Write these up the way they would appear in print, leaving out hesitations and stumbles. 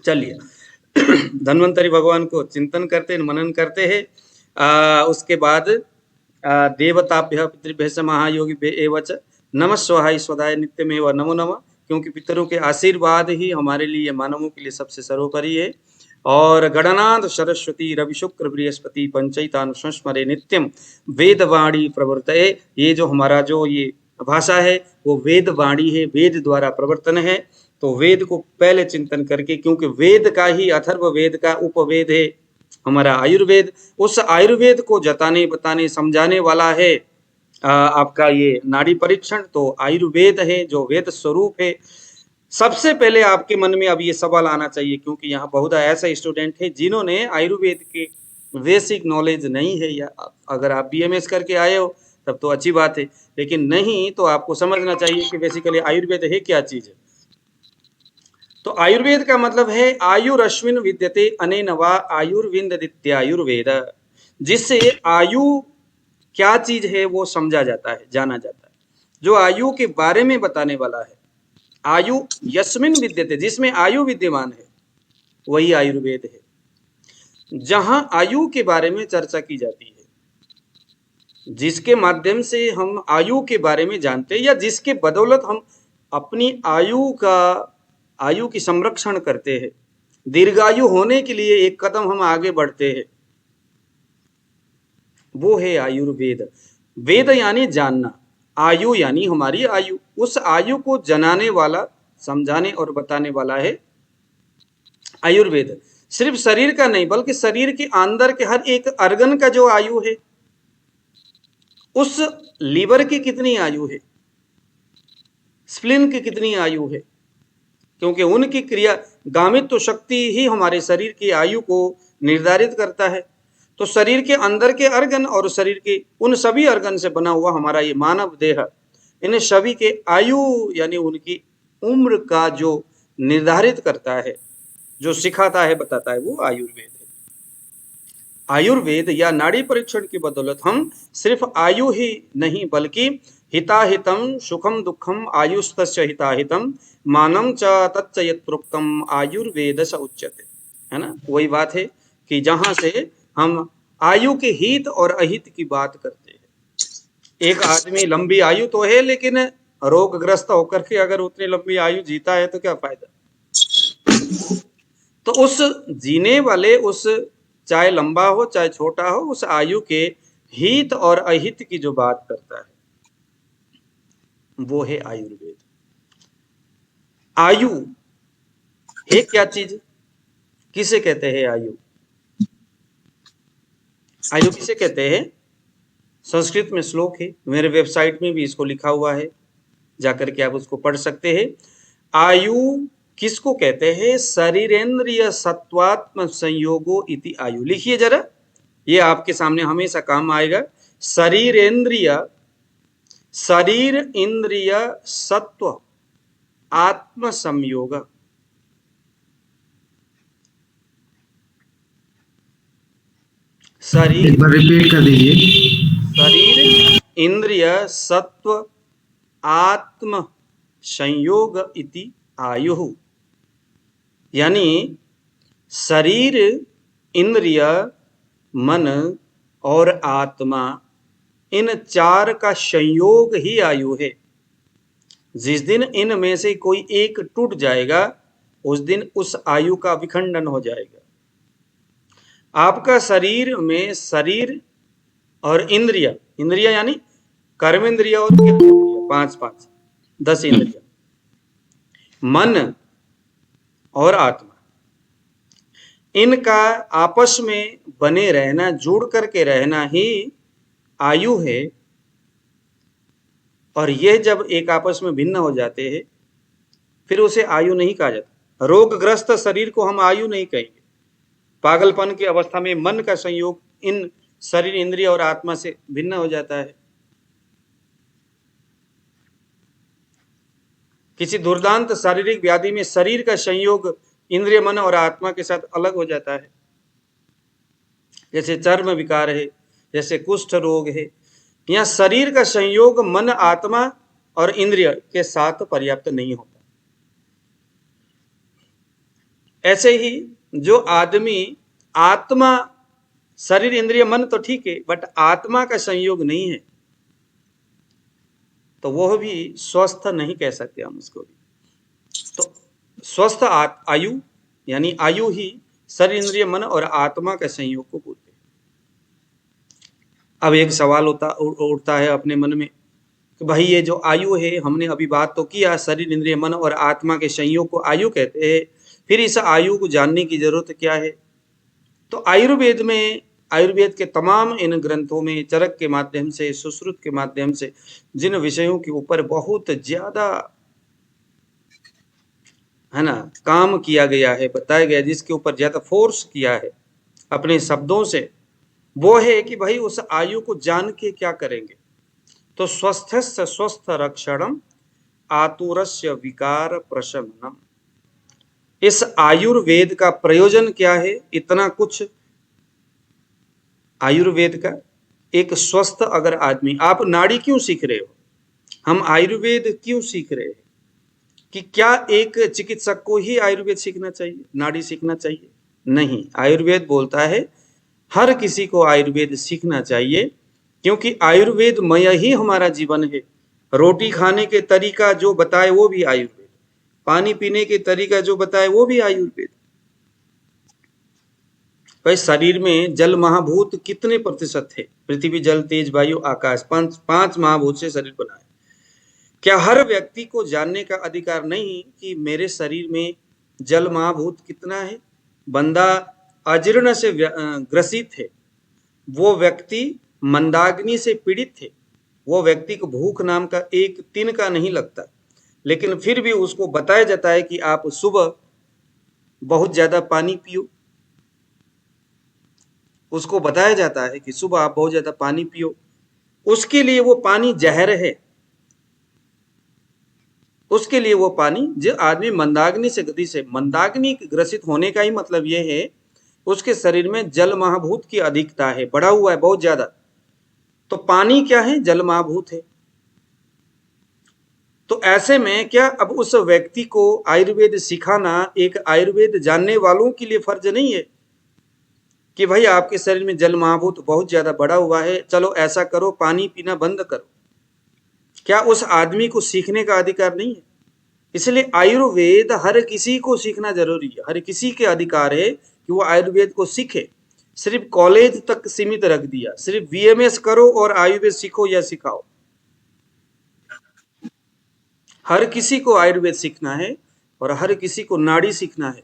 चलिए धन्वंतरी भगवान को चिंतन करते हैं, मनन करते हैं। उसके बाद देवताभ्य पितृभ्य च महायोगी एवच नमः स्वाहाय स्वदाय नित्यमेव नमो नमः, क्योंकि पितरों के आशीर्वाद ही हमारे लिए मानवों के लिए सबसे सर्वोपरि है। और गणनाथ सरस्वती रवि शुक्र बृहस्पति पंचैतान संस्मरे नित्यम वेदवाणी प्रवर्तये। ये जो हमारा जो ये भाषा है वो वेद वाणी है, वेद द्वारा प्रवर्तन है। तो वेद को पहले चिंतन करके, क्योंकि वेद का ही अथर्ववेद का उपवेद है हमारा आयुर्वेद, उस आयुर्वेद को जताने बताने समझाने वाला है आपका ये नाड़ी परीक्षण। तो आयुर्वेद है जो वेद स्वरूप है। सबसे पहले आपके मन में अब ये सवाल आना चाहिए, क्योंकि यहाँ बहुत ऐसे स्टूडेंट है जिन्होंने आयुर्वेद के बेसिक नॉलेज नहीं है, या अगर आप बीएमएस करके आए हो तब तो अच्छी बात है, लेकिन नहीं तो आपको समझना चाहिए कि बेसिकली आयुर्वेद है क्या चीज है। तो आयुर्वेद का मतलब है आयुरश्विन विद्यते अनेन वा आयुर्विंददित्यायुर्वेद, जिससे आयु क्या चीज है वो समझा जाता है, जाना जाता है। जो आयु के बारे में बताने वाला है, आयु यस्मिन विद्यते, जिसमें आयु विद्यमान है वही आयुर्वेद है। जहां आयु के बारे में चर्चा की जाती है, जिसके माध्यम से हम आयु के बारे में जानते हैं, या जिसके बदौलत हम अपनी आयु की संरक्षण करते हैं, दीर्घायु होने के लिए एक कदम हम आगे बढ़ते हैं, वो है आयुर्वेद। वेद यानी जानना, आयु यानी हमारी आयु, उस आयु को जनाने वाला, समझाने और बताने वाला है आयुर्वेद। सिर्फ शरीर का नहीं, बल्कि शरीर के अंदर के हर एक अर्गन का जो आयु है, उस लीवर की कितनी आयु है, स्प्लीन की कितनी आयु है, क्योंकि उनकी क्रिया गामित्व शक्ति ही हमारे शरीर की आयु को निर्धारित करता है। तो शरीर के अंदर के अर्गन और शरीर के उन सभी अर्गन से बना हुआ हमारा ये मानव देह, इन सभी के आयु यानी उनकी उम्र का जो निर्धारित करता है, जो सिखाता है, बताता है, वो आयुर्वेद है। आयुर्वेद या नाड़ी परीक्षण की बदौलत हम सिर्फ आयु ही नहीं, बल्कि हिताहितम सुखम दुखम आयुस्तस्य हिताहितम मानम च तच्च यत् प्रोक्तम आयुर्वेद स उच्यते, है ना। वही बात है कि जहां से हम आयु के हित और अहित की बात करते हैं। एक आदमी लंबी आयु तो है, लेकिन रोगग्रस्त होकर के अगर उतनी लंबी आयु जीता है तो क्या फायदा। तो उस जीने वाले, उस चाहे लंबा हो चाहे छोटा हो, उस आयु के हित और अहित की जो बात करता है वो है आयुर्वेद। आयु है क्या चीज, किसे कहते हैं आयु, आयु किसे कहते हैं। संस्कृत में श्लोक है, मेरे वेबसाइट में भी इसको लिखा हुआ है, जाकर के आप उसको पढ़ सकते हैं। आयु किसको कहते हैं, शरीरेंद्रिय सत्वात्म संयोगो इति आयु। लिखिए जरा, ये आपके सामने हमेशा काम आएगा। शरीरेंद्रिय, शरीर इंद्रिय सत्व आत्म संयोग, शरीर, एक बार रिपीट कर दीजिए। शरीर इंद्रिय सत्व आत्म संयोग इति आयु, यानी शरीर, इंद्रिय, मन और आत्मा, इन चार का संयोग ही आयु है। जिस दिन इनमें से कोई एक टूट जाएगा, उस दिन उस आयु का विखंडन हो जाएगा। आपका शरीर में शरीर और इंद्रिय, इंद्रिय यानी कर्मेंद्रिय और ज्ञानेंद्रिय, 5 10 इंद्रिय, मन और आत्मा, इनका आपस में बने रहना, जुड़ करके रहना ही आयु है। और यह जब एक आपस में भिन्न हो जाते हैं, फिर उसे आयु नहीं कहा जाता। रोगग्रस्त शरीर को हम आयु नहीं कहेंगे। पागलपन की अवस्था में मन का संयोग इन शरीर, इंद्रिय और आत्मा से भिन्न हो जाता है। किसी दुर्दांत शारीरिक व्याधि में शरीर का संयोग इंद्रिय, मन और आत्मा के साथ अलग हो जाता है। जैसे चर्म विकार है, जैसे कुष्ठ रोग है, यहाँ शरीर का संयोग मन, आत्मा और इंद्रिय के साथ पर्याप्त नहीं होता। ऐसे ही जो आदमी आत्मा, शरीर इंद्रिय मन तो ठीक है, बट आत्मा का संयोग नहीं है, तो वह भी स्वस्थ नहीं कह सकते हम उसको भी। तो स्वस्थ आयु यानी आयु ही शरीर इंद्रिय मन और आत्मा के संयोग को बोलते हैं। अब एक सवाल उठता है अपने मन में कि भाई ये जो आयु है, हमने अभी बात तो किया शरीर इंद्रिय मन और आत्मा के संयोग को आयु कहते हैं, फिर इस आयु को जानने की जरूरत क्या है? तो आयुर्वेद में, आयुर्वेद के तमाम इन ग्रंथों में चरक के माध्यम से, सुश्रुत के माध्यम से जिन विषयों के ऊपर बहुत ज्यादा है ना काम किया गया है, बताया गया, जिसके ऊपर ज्यादा फोर्स किया है अपने शब्दों से, वो है कि भाई उस आयु को जान के क्या करेंगे। तो स्वस्थस्य स्वस्थ रक्षणम आतुरस्य विकार प्रशमनम। इस आयुर्वेद का प्रयोजन क्या है? इतना कुछ आयुर्वेद का, एक स्वस्थ अगर आदमी, आप नाड़ी क्यों सीख रहे हो, हम आयुर्वेद क्यों सीख रहे हैं? कि क्या एक चिकित्सक को ही आयुर्वेद सीखना चाहिए, नाड़ी सीखना चाहिए? नहीं, आयुर्वेद बोलता है हर किसी को आयुर्वेद सीखना चाहिए, क्योंकि आयुर्वेदमय ही हमारा जीवन है। रोटी खाने के तरीका जो बताए वो भी आयुर्वेद, पानी पीने के तरीका जो बताए वो भी आयुर्वेद। भाई शरीर में जल महाभूत कितने प्रतिशत है? पृथ्वी जल तेज वायु आकाश, पांच महाभूत से शरीर बना है। क्या हर व्यक्ति को जानने का अधिकार नहीं कि मेरे शरीर में जल महाभूत कितना है? बंदा अजीर्ण से ग्रसित है, वो व्यक्ति मंदाग्नि से पीड़ित है, वो व्यक्ति को भूख नाम का एक तिनका नहीं लगता, लेकिन फिर भी उसको बताया जाता है कि आप सुबह बहुत ज्यादा पानी पियो। उसको बताया जाता है कि सुबह आप बहुत ज्यादा पानी पियो। उसके लिए वो पानी जहर है, उसके लिए वो पानी, जो आदमी मंदाग्नि से गति से, मंदाग्नि ग्रसित होने का ही मतलब ये है उसके शरीर में जल महाभूत की अधिकता है, बढ़ा हुआ है बहुत ज्यादा। तो पानी क्या है? जल महाभूत है। तो ऐसे में क्या अब उस व्यक्ति को आयुर्वेद सिखाना एक आयुर्वेद जानने वालों के लिए फर्ज नहीं है कि भाई आपके शरीर में जल महाभूत बहुत ज्यादा बढ़ा हुआ है, चलो ऐसा करो पानी पीना बंद करो? क्या उस आदमी को सीखने का अधिकार नहीं है? इसलिए आयुर्वेद हर किसी को सीखना जरूरी है, हर किसी के अधिकार है कि वो आयुर्वेद को सीखे। सिर्फ कॉलेज तक सीमित रख दिया, सिर्फ बीएमएस करो और आयुर्वेद सीखो या सिखाओ। हर किसी को आयुर्वेद सीखना है और हर किसी को नाड़ी सीखना है।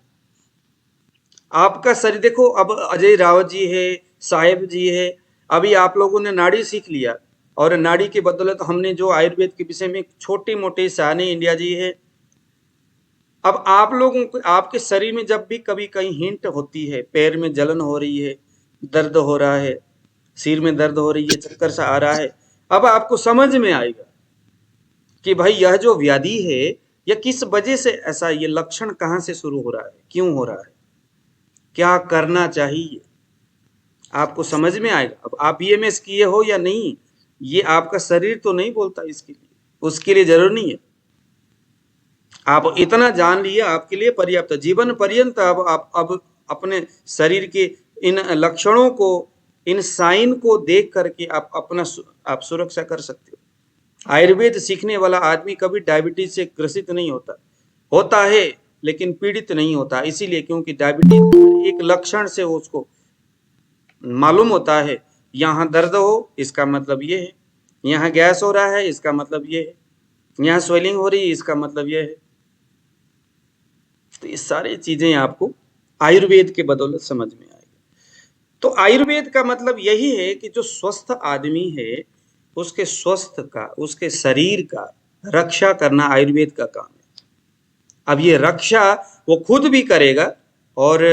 आपका शरीर देखो, अब अजय रावत जी है, साहेब जी है, अभी आप लोगों ने नाड़ी सीख लिया और नाड़ी के बदौलत हमने जो आयुर्वेद के विषय में छोटे मोटे सयाने इंडिया जी है। अब आप लोगों को, आपके शरीर में जब भी कभी कहीं हिंट होती है, पैर में जलन हो रही है, दर्द हो रहा है, सिर में दर्द हो रही है, चक्कर सा आ रहा है, अब आपको समझ में आएगा कि भाई यह जो व्याधि है यह किस वजह से ऐसा, ये लक्षण कहाँ से शुरू हो रहा है, क्यों हो रहा है, क्या करना चाहिए, आपको समझ में आएगा। अब आप बीएमएस किए हो या नहीं, ये आपका शरीर तो नहीं बोलता इसके लिए, उसके लिए जरूर नहीं है। आप इतना जान लिए आपके लिए पर्याप्त, जीवन पर्यंत आप अब अपने शरीर के इन लक्षणों को, इन साइन को देख करके आप सुरक्षा कर सकते हो। आयुर्वेद सीखने वाला आदमी कभी डायबिटीज से ग्रसित नहीं होता, होता है लेकिन पीड़ित नहीं होता, इसीलिए क्योंकि डायबिटीज एक लक्षण से उसको मालूम होता है, यहाँ दर्द हो इसका मतलब ये है, यहाँ गैस हो रहा है इसका मतलब ये है, यहाँ स्वेलिंग हो रही है इसका मतलब ये है। तो ये सारी चीजें आपको आयुर्वेद के बदौलत समझ में आएगी। तो आयुर्वेद का मतलब यही है कि जो स्वस्थ आदमी है उसके स्वस्थ का, उसके शरीर का रक्षा करना आयुर्वेद का काम है। अब ये रक्षा वो खुद भी करेगा, और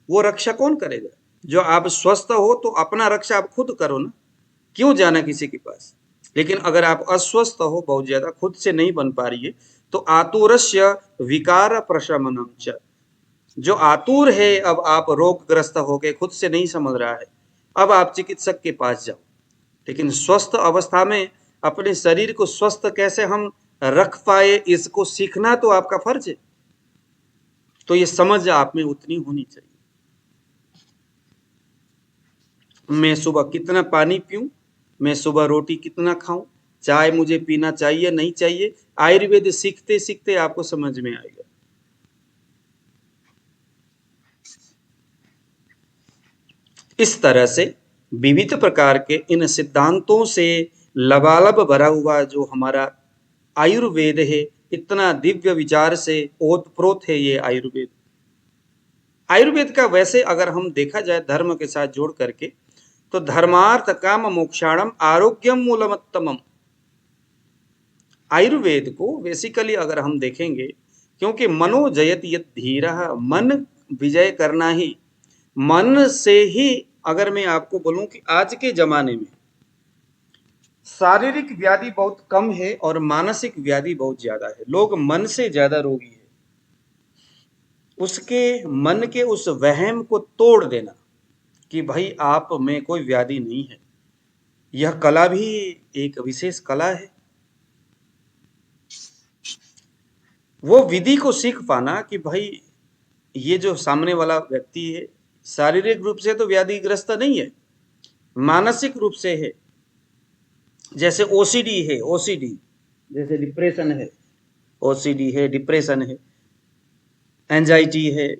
वो रक्षा कौन करेगा? जो आप स्वस्थ हो तो अपना रक्षा आप खुद करो ना, क्यों जाना किसी के पास। लेकिन अगर आप अस्वस्थ हो बहुत ज्यादा, खुद से नहीं बन पा रही है, तो आतुरस्य विकार प्रशमनम च, जो आतुर है, अब आप रोगग्रस्त हो गए, खुद से नहीं समझ रहा है, अब आप चिकित्सक के पास जाओ। लेकिन स्वस्थ अवस्था में अपने शरीर को स्वस्थ कैसे हम रख पाए, इसको सीखना तो आपका फर्ज है। तो ये समझ आप में उतनी होनी चाहिए। मैं सुबह कितना पानी पीऊं, मैं सुबह रोटी कितना खाऊं, चाय मुझे पीना चाहिए नहीं चाहिए, आयुर्वेद सीखते सीखते आपको समझ में आएगा। इस तरह से विविध प्रकार के इन सिद्धांतों से लबालब भरा हुआ जो हमारा आयुर्वेद है, इतना दिव्य विचार से ओतप्रोत है ये आयुर्वेद। आयुर्वेद का वैसे अगर हम देखा जाए धर्म के साथ जोड़ करके, तो धर्मार्थ काम मोक्षाणम आरोग्यम मूलमत्तमम। आयुर्वेद को बेसिकली अगर हम देखेंगे, क्योंकि मनो जयति यत् धीरः, मन विजय करना ही, मन से ही अगर मैं आपको बोलूं कि आज के जमाने में शारीरिक व्याधि बहुत कम है और मानसिक व्याधि बहुत ज्यादा है। लोग मन से ज्यादा रोगी है। उसके मन के उस वहम को तोड़ देना कि भाई आप में कोई व्याधि नहीं है, यह कला भी एक विशेष कला है। वो विधि को सीख पाना कि भाई ये जो सामने वाला व्यक्ति है शारीरिक रूप से तो व्याधिग्रस्त नहीं है, मानसिक रूप से है। जैसे ओसीडी है, ओसीडी जैसे डिप्रेशन है, ओसीडी है, डिप्रेशन है, एंजाइटी है,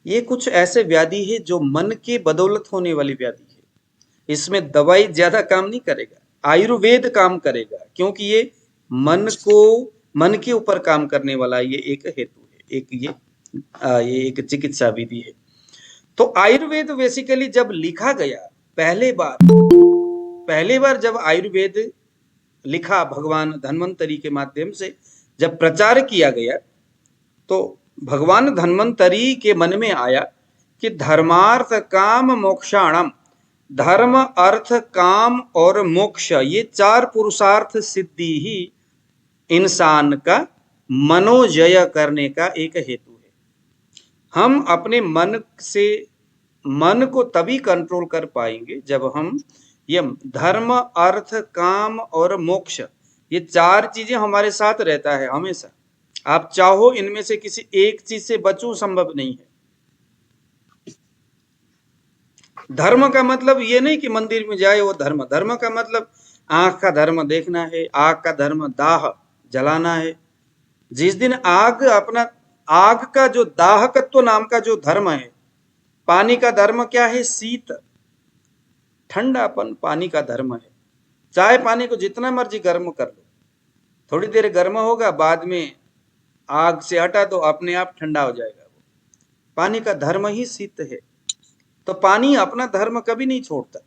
ये कुछ ऐसे व्याधि है जो मन के बदौलत होने वाली व्याधि है। इसमें दवाई ज्यादा काम नहीं करेगा, आयुर्वेद काम करेगा, क्योंकि ये मन के ऊपर काम करने वाला ये एक हेतु है, एक ये एक चिकित्सा विधि है। तो आयुर्वेद बेसिकली जब लिखा गया पहले बार जब आयुर्वेद लिखा भगवान धन्वंतरी के माध्यम से जब प्रचार किया गया, तो भगवान धन्वंतरी के मन में आया कि धर्मार्थ काम मोक्षाणम, धर्म अर्थ काम और मोक्ष, ये चार पुरुषार्थ सिद्धि ही इंसान का मनोजय करने का एक हेतु है। हम अपने मन को तभी कंट्रोल कर पाएंगे जब हम ये धर्म अर्थ काम और मोक्ष, ये चार चीजें हमारे साथ रहता है हमेशा। आप चाहो इनमें से किसी एक चीज से बचो, संभव नहीं है। धर्म का मतलब ये नहीं कि मंदिर में जाए वो धर्म, धर्म का मतलब आंख का धर्म देखना है, आग का धर्म दाह जलाना है। जिस दिन आग का जो दाहकत्व नाम का जो धर्म है, पानी का धर्म क्या है, शीत ठंडापन पानी का धर्म है। चाहे पानी को जितना मर्जी गर्म कर लो, थोड़ी देर गर्म होगा, बाद में आग से हटा तो अपने आप ठंडा हो जाएगा। वो पानी का धर्म ही शीत है। तो पानी अपना धर्म कभी नहीं छोड़ता।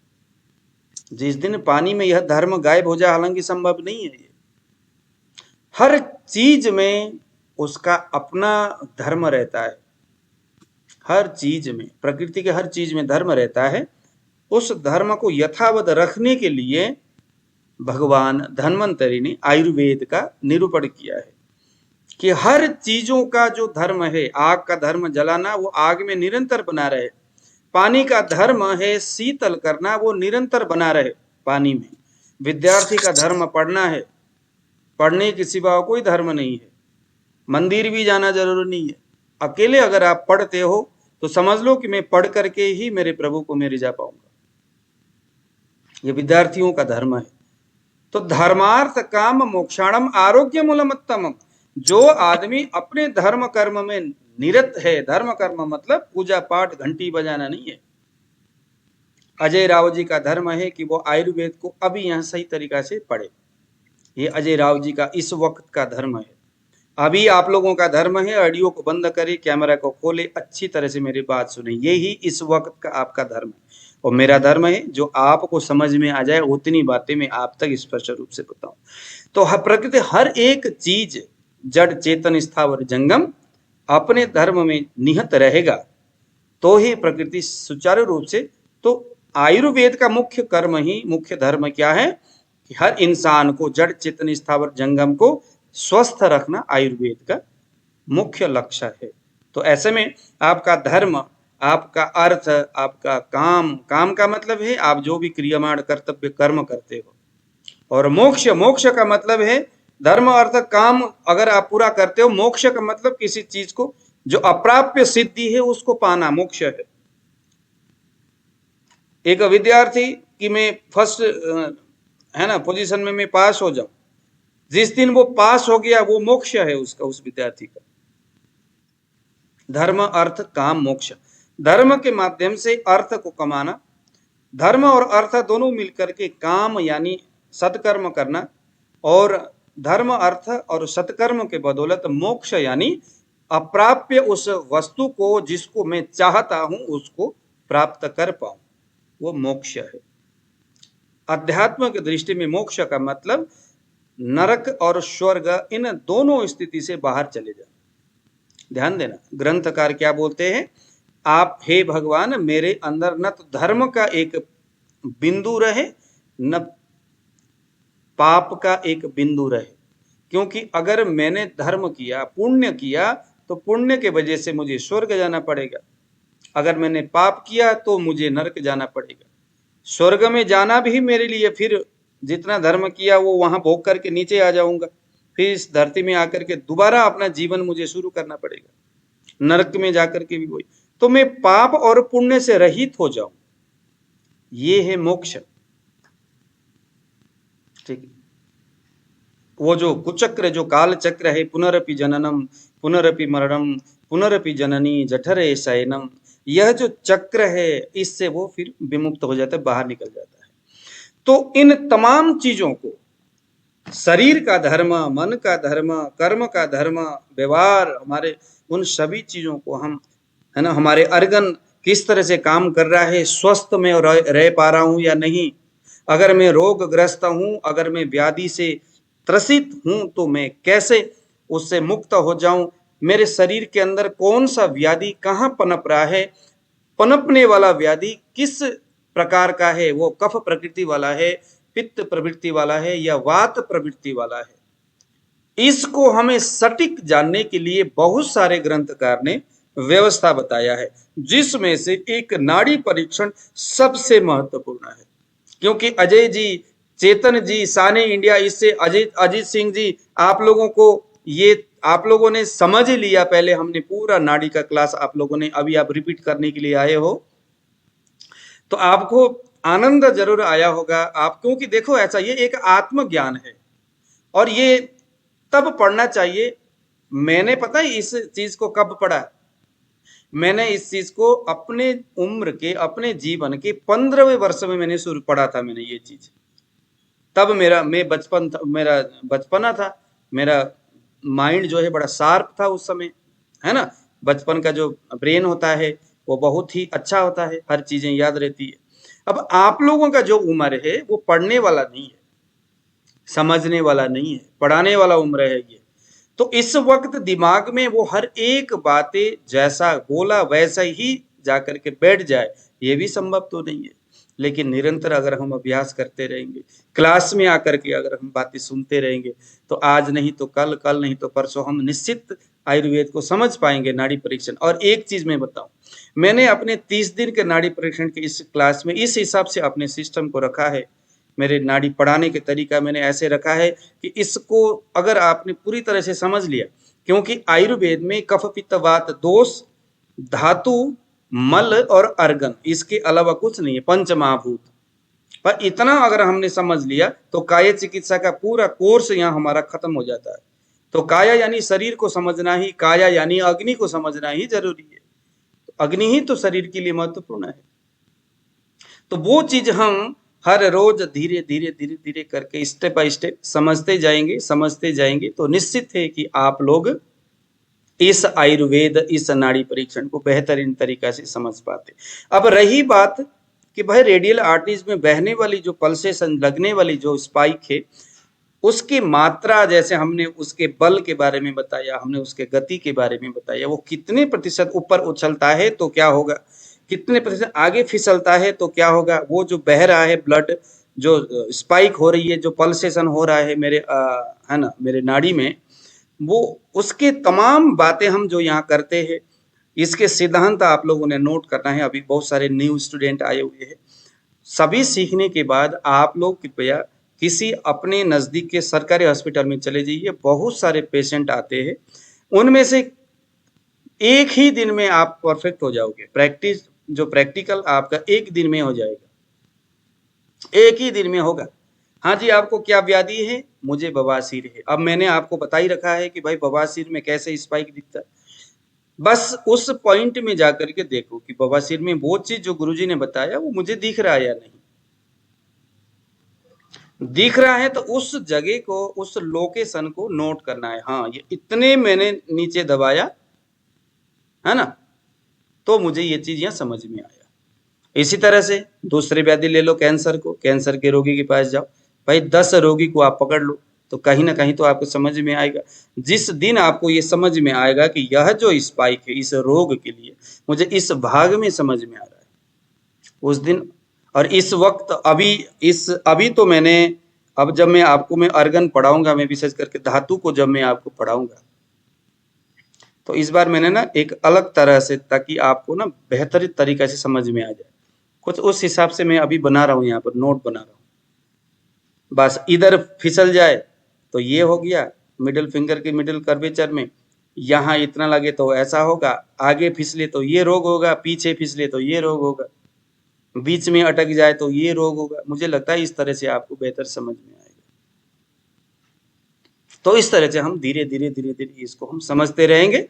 जिस दिन पानी में यह धर्म गायब हो जाए, हालांकि संभव नहीं है, ये हर चीज में उसका अपना धर्म रहता है। हर चीज में, प्रकृति के हर चीज में धर्म रहता है। उस धर्म को यथावत रखने के लिए भगवान धन्वंतरी ने आयुर्वेद का निरूपण किया है कि हर चीजों का जो धर्म है, आग का धर्म जलाना, वो आग में निरंतर बना रहे। पानी का धर्म है शीतल करना, वो निरंतर बना रहे पानी में। विद्यार्थी का धर्म पढ़ना है, पढ़ने के सिवा कोई धर्म नहीं है। मंदिर भी जाना जरूरी नहीं है। अकेले अगर आप पढ़ते हो तो समझ लो कि मैं पढ़ करके ही मेरे प्रभु को मैं रिझा पाऊंगा। ये विद्यार्थियों का धर्म है। तो धर्मार्थ काम मोक्षाणम आरोग्य मूलमत्तम, जो आदमी अपने धर्म कर्म में निरत है, धर्म कर्म मतलब पूजा पाठ घंटी बजाना नहीं है। अजय राव जी का धर्म है कि वो आयुर्वेद को अभी यहाँ सही तरीका से पढ़े। ये अजय राव जी का इस वक्त का धर्म है। अभी आप लोगों का धर्म है ऑडियो को बंद करे, कैमरा को खोले, अच्छी तरह से मेरी बात सुने। ये ही इस वक्त का आपका धर्म है। और मेरा धर्म है जो आपको समझ में आ जाए उतनी बातें मैं आप तक स्पष्ट रूप से बताऊं। तो प्रकृति हर एक चीज जड़ चेतन स्थावर जंगम अपने धर्म में निहित रहेगा तो ही प्रकृति सुचारू रूप से। तो आयुर्वेद का मुख्य कर्म ही, मुख्य धर्म क्या है कि हर इंसान को जड़ चेतन स्थावर जंगम को स्वस्थ रखना आयुर्वेद का मुख्य लक्ष्य है। तो ऐसे में आपका धर्म, आपका अर्थ, आपका काम, काम का मतलब है आप जो भी क्रियामाण कर्तव्य कर्म करते हो, और मोक्ष, मोक्ष का मतलब है धर्म अर्थ काम अगर आप पूरा करते हो। मोक्ष का मतलब किसी चीज को जो अप्राप्य सिद्धि है उसको पाना मोक्ष है। एक विद्यार्थी कि मैं फर्स्ट है ना पोजीशन में मैं पास हो जाऊं, जिस दिन वो पास हो गया वो मोक्ष है उसका, उस विद्यार्थी का। धर्म अर्थ काम मोक्ष, धर्म के माध्यम से अर्थ को कमाना, धर्म और अर्थ दोनों मिलकर के काम यानी सत्कर्म करना, और धर्म अर्थ और सत्कर्म के बदौलत मोक्ष यानी अप्राप्य उस वस्तु को जिसको मैं चाहता हूं उसको प्राप्त कर पाऊं, वो मोक्ष है। अध्यात्म की दृष्टि में मोक्ष का मतलब नरक और स्वर्ग इन दोनों स्थिति से बाहर चले जाए। ध्यान देना, ग्रंथकार क्या बोलते हैं, आप हे भगवान मेरे अंदर न तो धर्म का एक बिंदु रहे न पाप का एक बिंदु रहे, क्योंकि अगर मैंने धर्म किया पुण्य किया तो पुण्य के वजह से मुझे स्वर्ग जाना पड़ेगा, अगर मैंने पाप किया तो मुझे नरक जाना पड़ेगा। स्वर्ग में जाना भी मेरे लिए फिर जितना धर्म किया वो वहां भोग करके नीचे आ जाऊंगा, फिर इस धरती में आकर के दोबारा अपना जीवन मुझे शुरू करना पड़ेगा, नरक में जाकर के भी वही। तो मैं पाप और पुण्य से रहित हो जाऊं, ये है मोक्ष। ठीक है, वो जो कुचक्र जो काल चक्र है, पुनरपि जननम पुनरपि मरणम पुनरपि जननी जठरे शयनम, यह जो चक्र है इससे वो फिर विमुक्त हो जाता है, बाहर निकल जाता है। तो इन तमाम चीजों को, शरीर का धर्म, मन का धर्म, कर्म का धर्म, व्यवहार, हमारे उन सभी चीजों को हम है ना, हमारे अर्गन किस तरह से काम कर रहा है, स्वस्थ में रह पा रहा हूं या नहीं, अगर मैं रोगग्रस्त हूं, अगर मैं व्याधि से त्रसित हूं तो मैं कैसे उससे मुक्त हो जाऊं, मेरे शरीर के अंदर कौन सा व्याधि कहाँ पनप रहा है, पनपने वाला व्याधि किस प्रकार का है, वो कफ प्रकृति वाला है, पित्त प्रवृत्ति वाला है या वात प्रवृत्ति वाला है, इसको हमें सटीक जानने के लिए बहुत सारे ग्रंथकार ने व्यवस्था बताया है, जिसमें से एक नाड़ी परीक्षण सबसे महत्वपूर्ण है। क्योंकि अजय जी, चेतन जी, साने इंडिया, इससे अजीत सिंह जी, आप लोगों को ये आप लोगों ने समझ लिया, पहले हमने पूरा नाड़ी का क्लास आप लोगों ने, अभी आप रिपीट करने के लिए आए हो तो आपको आनंद जरूर आया होगा आप, क्योंकि देखो ऐसा ये एक आत्मज्ञान है और ये तब पढ़ना चाहिए। मैंने पता है इस चीज को कब पढ़ा, मैंने इस चीज को अपने उम्र के, अपने जीवन के 15वें वर्ष में मैंने शुरू पढ़ा था मैंने ये चीज, तब मेरा बचपना था, मेरा माइंड जो है बड़ा शार्प था उस समय, है ना, बचपन का जो ब्रेन होता है वो बहुत ही अच्छा होता है, हर चीजें याद रहती है। अब आप लोगों का जो उम्र है वो पढ़ने वाला नहीं है, समझने वाला नहीं है, पढ़ाने वाला उम्र है ये। तो इस वक्त दिमाग में वो हर एक बातें जैसा बोला वैसा ही जाकर के बैठ जाए, ये भी संभव तो नहीं है। लेकिन निरंतर अगर हम अभ्यास करते रहेंगे, क्लास में आकर के अगर हम बातें सुनते रहेंगे, तो आज नहीं तो कल, कल नहीं तो परसों हम निश्चित आयुर्वेद को समझ पाएंगे, नाड़ी परीक्षण। और एक चीज मैं बताऊं, मैंने अपने 30 दिन के नाड़ी परीक्षण के इस क्लास में इस हिसाब से अपने सिस्टम को रखा है, मेरे नाड़ी पढ़ाने के तरीका मैंने ऐसे रखा है कि इसको अगर आपने पूरी तरह से समझ लिया, क्योंकि आयुर्वेद में कफ पित्त वात दोष, धातु, मल और अर्गन, इसके अलावा कुछ नहीं है, पंच महाभूत। पर इतना अगर हमने समझ लिया तो काय चिकित्सा का पूरा कोर्स यहाँ हमारा खत्म हो जाता है। तो काया यानी शरीर को समझना ही, काया यानी अग्नि को समझना ही जरूरी है, तो अग्नि ही तो शरीर के लिए महत्वपूर्ण है। तो वो चीज हम हर रोज धीरे धीरे धीरे धीरे करके स्टेप बाय स्टेप समझते जाएंगे तो निश्चित है कि आप लोग इस आयुर्वेद, इस नाड़ी परीक्षण को बेहतरीन तरीका से समझ पाते। अब रही बात कि भाई रेडियल आर्टरीज में बहने वाली जो पल्सेशन, लगने वाली जो स्पाइक है, उसकी मात्रा, जैसे हमने उसके बल के बारे में बताया, हमने उसके गति के बारे में बताया, वो कितने प्रतिशत ऊपर उछलता है तो क्या होगा, कितने प्रतिशत आगे फिसलता है तो क्या होगा, वो जो बह रहा है ब्लड, जो स्पाइक हो रही है, जो पल्सेशन हो रहा है मेरे है ना, मेरे नाड़ी में, वो उसके तमाम बातें हम जो यहाँ करते हैं, इसके सिद्धांत आप लोगों ने नोट करना है। अभी बहुत सारे न्यू स्टूडेंट आए हुए हैं, सभी सीखने के बाद आप लोग कृपया किसी अपने नजदीक के सरकारी हॉस्पिटल में चले जाइए, बहुत सारे पेशेंट आते हैं, उनमें से एक ही दिन में आप परफेक्ट हो जाओगे। प्रैक्टिस जो प्रैक्टिकल आपका एक दिन में हो जाएगा, एक ही दिन में होगा। हाँ जी, आपको क्या व्याधि है? मुझे बवासीर है। अब मैंने आपको बता ही रखा है कि भाई बवासीर में कैसे स्पाइक दिखता है। बस उस पॉइंट में जाकर के देखो कि बवासीर में वो चीज जो गुरुजी ने बताया वो मुझे दिख रहा है या नहीं। दिख रहा है तो उस जगह को, उस लोकेशन को नोट करना है। हाँ, ये इतने मैंने नीचे दबाया है ना, तो मुझे ये चीज यहाँ समझ में आया। इसी तरह से दूसरे व्याधि ले लो, कैंसर को। कैंसर के रोगी के पास जाओ, भाई 10 रोगी को आप पकड़ लो, तो कहीं ना कहीं तो आपको समझ में आएगा। जिस दिन आपको ये समझ में आएगा कि यह जो स्पाइक है इस रोग के लिए मुझे इस भाग में समझ में आ रहा है, उस दिन और इस वक्त अभी तो मैंने, अब जब मैं आपको मैं अर्गन पढ़ाऊंगा, मैं विशेष करके धातु को जब मैं आपको पढ़ाऊंगा, तो इस बार मैंने ना एक अलग तरह से, ताकि आपको ना बेहतर तरीके से समझ में आ जाए, कुछ उस हिसाब से मैं अभी बना रहा हूँ, यहाँ पर नोट बना रहा हूँ। बस इधर फिसल जाए तो ये हो गया, मिडिल फिंगर के मिडिल कर्वेचर में यहाँ इतना लगे तो ऐसा होगा, आगे फिसले तो ये रोग होगा, पीछे फिसले तो ये रोग होगा, बीच में अटक जाए तो ये रोग होगा। मुझे लगता है इस तरह से आपको बेहतर समझ में आएगा। तो इस तरह से हम धीरे धीरे इसको हम समझते रहेंगे।